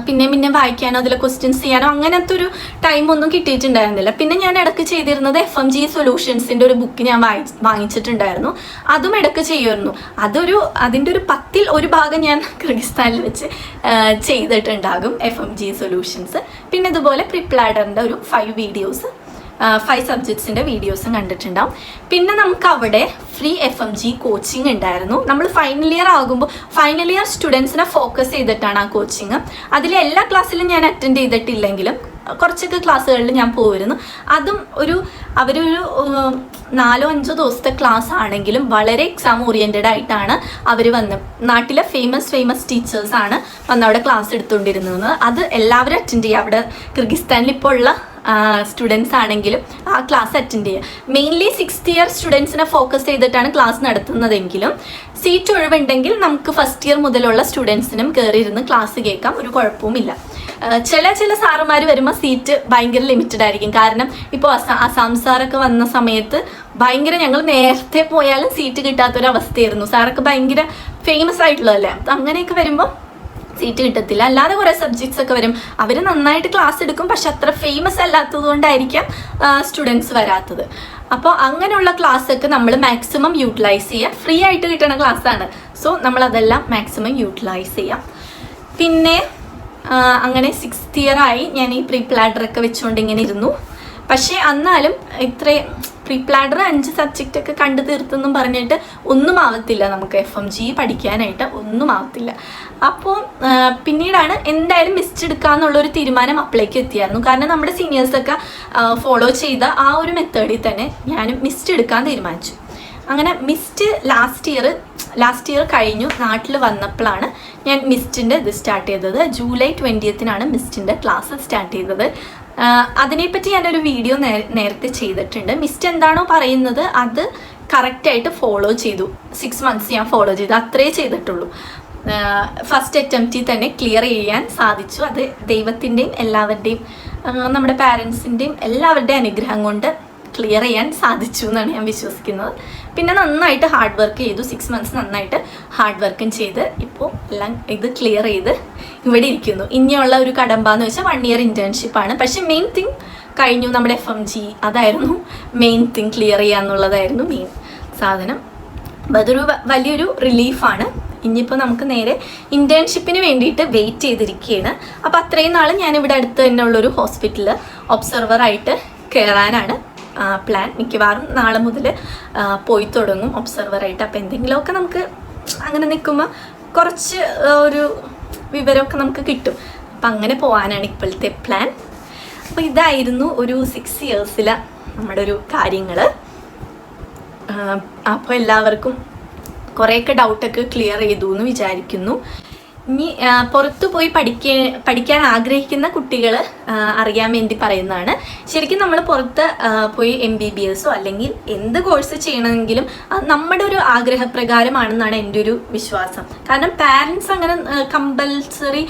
പിന്നെ വായിക്കാനോ അതിലെ ക്വസ്റ്റ്യൻസ് ചെയ്യാനോ അങ്ങനത്തെ ഒരു ടൈമൊന്നും കിട്ടിയിട്ടുണ്ടായിരുന്നില്ല. പിന്നെ ഞാൻ ഇടയ്ക്ക് ചെയ്തിരുന്നത് FMG സൊല്യൂഷൻസിൻ്റെ ഒരു ബുക്ക് ഞാൻ വാങ്ങിച്ചിട്ടുണ്ടായിരുന്നു. അതും ഇടയ്ക്ക് ചെയ്യുമായിരുന്നു. അതിൻ്റെ ഒരു 10ൽ 1 ഭാഗം ഞാൻ കിർഗിസ്ഥാനിൽ വെച്ച് ചെയ്തിട്ടുണ്ടാകും FMG സൊല്യൂഷൻസ്. പിന്നെ ഇതുപോലെ പ്രീ പ്ലാഡറിൻ്റെ ഒരു 5 സബ്ജക്ട്സിൻ്റെ വീഡിയോസും കണ്ടിട്ടുണ്ടാവും. പിന്നെ നമുക്ക് അവിടെ ഫ്രീ FMG കോച്ചിങ് ഉണ്ടായിരുന്നു. നമ്മൾ ഫൈനൽ ഇയർ സ്റ്റുഡൻസിനെ ഫോക്കസ് ചെയ്തിട്ടാണ് ആ കോച്ചിങ്. അതിലെ എല്ലാ ക്ലാസ്സിലും ഞാൻ അറ്റൻഡ് ചെയ്തിട്ടില്ലെങ്കിലും കുറച്ചൊക്കെ ക്ലാസ്സുകളിൽ ഞാൻ പോയിരുന്നു. അതും അവരൊരു 4-5 ദിവസത്തെ ക്ലാസ് ആണെങ്കിലും വളരെ എക്സാം ഓറിയൻറ്റഡ് ആയിട്ടാണ് അവർ നാട്ടിലെ ഫേമസ് ടീച്ചേഴ്സാണ് അവിടെ ക്ലാസ് എടുത്തുകൊണ്ടിരുന്നത്. അത് എല്ലാവരും അറ്റൻഡ് ചെയ്യുക. അവിടെ കിർഗിസ്ഥാനിൽ ഇപ്പോൾ ഉള്ള സ്റ്റുഡൻസ് ആണെങ്കിലും ആ ക്ലാസ് അറ്റൻഡ് ചെയ്യുക. മെയിൻലി 6th ഇയർ സ്റ്റുഡൻസിനെ ഫോക്കസ് ചെയ്തിട്ടാണ് ക്ലാസ് നടത്തുന്നതെങ്കിലും സീറ്റ് ഒഴിവുണ്ടെങ്കിൽ നമുക്ക് 1st ഇയർ മുതലുള്ള സ്റ്റുഡൻസിനും കയറിയിരുന്ന് ക്ലാസ് കേൾക്കാം, ഒരു കുഴപ്പവുമില്ല. ചില സാറുമാർ വരുമ്പോൾ സീറ്റ് ഭയങ്കര ലിമിറ്റഡ് ആയിരിക്കും. കാരണം ഇപ്പോൾ അസാം സാറൊക്കെ വന്ന സമയത്ത് ഭയങ്കര, ഞങ്ങൾ നേരത്തെ പോയാലും സീറ്റ് കിട്ടാത്തൊരവസ്ഥയായിരുന്നു. സാറൊക്കെ ഭയങ്കര ഫേമസ് ആയിട്ടുള്ളതല്ലേ, അങ്ങനെയൊക്കെ വരുമ്പോൾ സീറ്റ് കിട്ടത്തില്ല. അല്ലാതെ കുറേ സബ്ജക്ട്സ് ഒക്കെ വരും, അവർ നന്നായിട്ട് ക്ലാസ് എടുക്കും, പക്ഷെ അത്ര ഫേമസ് അല്ലാത്തത് കൊണ്ടായിരിക്കാം സ്റ്റുഡൻസ് വരാത്തത്. അപ്പോൾ അങ്ങനെയുള്ള ക്ലാസ്സൊക്കെ നമ്മൾ മാക്സിമം യൂട്ടിലൈസ് ചെയ്യുക. ഫ്രീ ആയിട്ട് കിട്ടുന്ന ക്ലാസ്സാണ്, സോ നമ്മളതെല്ലാം മാക്സിമം യൂട്ടിലൈസ് ചെയ്യാം. പിന്നെ അങ്ങനെ 6th ഇയർ ആയി ഞാൻ ഈ പ്രീ പ്ലാഡറൊക്കെ വെച്ചുകൊണ്ട് ഇങ്ങനെ ഇരുന്നു. പക്ഷേ എന്നാലും പ്രീ പ്ലാഡർ 5 സബ്ജക്റ്റ് ഒക്കെ കണ്ടു തീർത്തെന്നും പറഞ്ഞിട്ട് ഒന്നും ആവത്തില്ല, നമുക്ക് FMG പഠിക്കാനായിട്ട് ഒന്നും ആവത്തില്ല. അപ്പോൾ പിന്നീടാണ് എന്തായാലും മിസ്റ്റ് എടുക്കാന്നുള്ളൊരു തീരുമാനം അപ്ലൈക്ക് എത്തിയായിരുന്നു. കാരണം നമ്മുടെ സീനിയേഴ്സൊക്കെ ഫോളോ ചെയ്ത ആ ഒരു മെത്തേഡിൽ തന്നെ ഞാനും മിസ്റ്റ് എടുക്കാൻ തീരുമാനിച്ചു. അങ്ങനെ മിസ്റ്റ് ലാസ്റ്റ് ഇയർ കഴിഞ്ഞു നാട്ടിൽ വന്നപ്പോഴാണ് ഞാൻ മിസ്റ്റിൻ്റെ ഇത് സ്റ്റാർട്ട് ചെയ്തത്. ജൂലൈ 20th മിസ്റ്റിൻ്റെ ക്ലാസ് സ്റ്റാർട്ട് ചെയ്തത്. അതിനെപ്പറ്റി ഞാനൊരു വീഡിയോ നേരത്തെ ചെയ്തിട്ടുണ്ട്. മിസ്റ്റ് എന്താണോ പറയുന്നത് അത് കറക്റ്റായിട്ട് ഫോളോ ചെയ്തു. 6 months ഞാൻ ഫോളോ ചെയ്തു, അത്രേ ചെയ്തിട്ടുള്ളൂ. ഫസ്റ്റ് അറ്റംപ്റ്റിൽ തന്നെ ക്ലിയർ ചെയ്യാൻ സാധിച്ചു. അത് ദൈവത്തിൻ്റെയും എല്ലാവരുടെയും നമ്മുടെ പാരൻസിൻ്റെയും എല്ലാവരുടെയും അനുഗ്രഹം കൊണ്ട് ക്ലിയർ ചെയ്യാൻ സാധിച്ചു എന്നാണ് ഞാൻ വിശ്വസിക്കുന്നത്. പിന്നെ നന്നായിട്ട് ഹാർഡ് വർക്ക് ചെയ്തു. 6 months നന്നായിട്ട് ഹാർഡ് വർക്കും ചെയ്ത് ഇപ്പോൾ എല്ലാം ഇത് ക്ലിയർ ചെയ്ത് ഇവിടെ ഇരിക്കുന്നു. ഇനിയുള്ള ഒരു കടമ്പാന്ന് വെച്ചാൽ 1 year ഇൻറ്റേൺഷിപ്പാണ്. പക്ഷെ മെയിൻ തിങ് കഴിഞ്ഞു, നമ്മുടെ FMG അതായിരുന്നു മെയിൻ തിങ്. ക്ലിയർ ചെയ്യാന്നുള്ളതായിരുന്നു മെയിൻ സാധനം. അപ്പം അതൊരു വലിയൊരു റിലീഫാണ്. ഇനിയിപ്പോൾ നമുക്ക് നേരെ ഇൻറ്റേൺഷിപ്പിന് വേണ്ടിയിട്ട് വെയിറ്റ് ചെയ്തിരിക്കുകയാണ്. അപ്പോൾ അത്രയും നാൾ ഞാനിവിടെ അടുത്ത് തന്നെ ഉള്ളൊരു ഹോസ്പിറ്റലിൽ ഒബ്സർവറായിട്ട് കയറാനാണ് പ്ലാൻ. മിക്കവാറും നാളെ മുതൽ പോയി തുടങ്ങും ഒബ്സർവറായിട്ട്. അപ്പോൾ എന്തെങ്കിലുമൊക്കെ നമുക്ക് അങ്ങനെ നിൽക്കുമ്പോൾ കുറച്ച് ഒരു വിവരമൊക്കെ നമുക്ക് കിട്ടും. അപ്പം അങ്ങനെ പോകാനാണ് ഇപ്പോഴത്തെ പ്ലാൻ. അപ്പോൾ ഇതായിരുന്നു ഒരു 6 yearsലെ നമ്മുടെ ഒരു കാര്യങ്ങൾ. അപ്പോൾ എല്ലാവർക്കും കുറേയൊക്കെ ഡൗട്ടൊക്കെ ക്ലിയർ ചെയ്തു എന്ന് വിചാരിക്കുന്നു. ഇനി പുറത്തു പോയി പഠിക്കാൻ ആഗ്രഹിക്കുന്ന കുട്ടികൾ അറിയാൻ വേണ്ടി പറയുന്നതാണ്. ശരിക്കും നമ്മൾ പുറത്ത് പോയി MBBS അല്ലെങ്കിൽ എന്ത് കോഴ്സ് ചെയ്യണമെങ്കിലും നമ്മുടെ ഒരു ആഗ്രഹപ്രകാരമാണെന്നാണ് എൻ്റെ ഒരു വിശ്വാസം. കാരണം പാരൻസ് അങ്ങനെ കമ്പൽസറി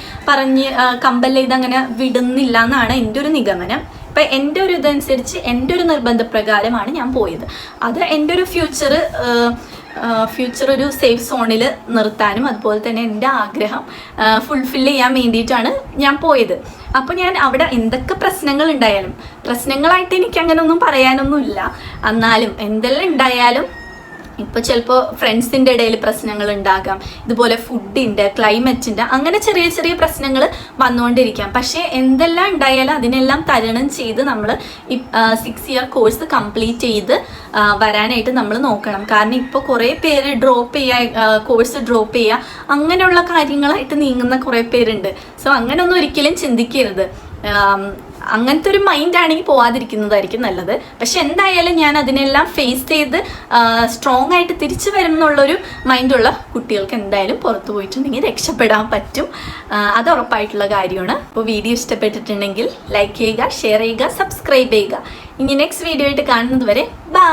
കമ്പൽ ചെയ്ത് അങ്ങനെ വിടുന്നില്ല എന്നാണ് എൻ്റെ ഒരു നിഗമനം. ഇപ്പം എൻ്റെ ഒരു ഇതനുസരിച്ച് എൻ്റെ ഒരു നിർബന്ധപ്രകാരമാണ് ഞാൻ പോയത്. അത് എൻ്റെ ഒരു ഫ്യൂച്ചർ ഒരു സേഫ് സോണിൽ നിർത്താനും അതുപോലെ തന്നെ എൻ്റെ ആഗ്രഹം ഫുൾഫിൽ ചെയ്യാൻ വേണ്ടിയിട്ടാണ് ഞാൻ പോയത്. അപ്പോൾ ഞാൻ അവിടെ എന്തൊക്കെ പ്രശ്നങ്ങൾ ഉണ്ടായാലും, പ്രശ്നങ്ങളായിട്ട് എനിക്ക് അങ്ങനെ ഒന്നും പറയാനൊന്നുമില്ല, എന്നാലും എന്തെല്ലാം ഉണ്ടായാലും ഇപ്പോൾ ചിലപ്പോൾ ഫ്രണ്ട്സിൻ്റെ ഇടയിൽ പ്രശ്നങ്ങൾ ഉണ്ടാകാം, ഇതുപോലെ ഫുഡിൻ്റെ, ക്ലൈമറ്റിൻ്റെ, അങ്ങനെ ചെറിയ ചെറിയ പ്രശ്നങ്ങൾ വന്നുകൊണ്ടിരിക്കാം. പക്ഷേ എന്തെല്ലാം ഉണ്ടായാലും അതിനെല്ലാം തരണം ചെയ്ത് നമ്മൾ ഈ 6 ഇയർ കോഴ്സ് കംപ്ലീറ്റ് ചെയ്ത് വരാനായിട്ട് നമ്മൾ നോക്കണം. കാരണം ഇപ്പോൾ കുറേ പേര് കോഴ്സ് ഡ്രോപ്പ് ചെയ്യുക അങ്ങനെയുള്ള കാര്യങ്ങളായിട്ട് നീങ്ങുന്ന കുറേ പേരുണ്ട്. സോ അങ്ങനെയൊന്നും ഒരിക്കലും ചിന്തിക്കരുത്. അങ്ങനത്തെ ഒരു മൈൻഡ് ആണെങ്കിൽ പോവാതിരിക്കുന്നതായിരിക്കും നല്ലത്. പക്ഷെ എന്തായാലും ഞാൻ അതിനെല്ലാം ഫേസ് ചെയ്ത് സ്ട്രോങ് ആയിട്ട് തിരിച്ചു വരും എന്നുള്ളൊരു മൈൻഡുള്ള കുട്ടികൾക്ക് എന്തായാലും പുറത്തു പോയിട്ടുണ്ടെങ്കിൽ രക്ഷപ്പെടാൻ പറ്റും. അത് ഉറപ്പായിട്ടുള്ള കാര്യമാണ്. അപ്പോൾ വീഡിയോ ഇഷ്ടപ്പെട്ടിട്ടുണ്ടെങ്കിൽ ലൈക്ക് ചെയ്യുക, ഷെയർ ചെയ്യുക, സബ്സ്ക്രൈബ് ചെയ്യുക. ഇനി നെക്സ്റ്റ് വീഡിയോ ആയിട്ട് കാണുന്നത് വരെ ബൈ.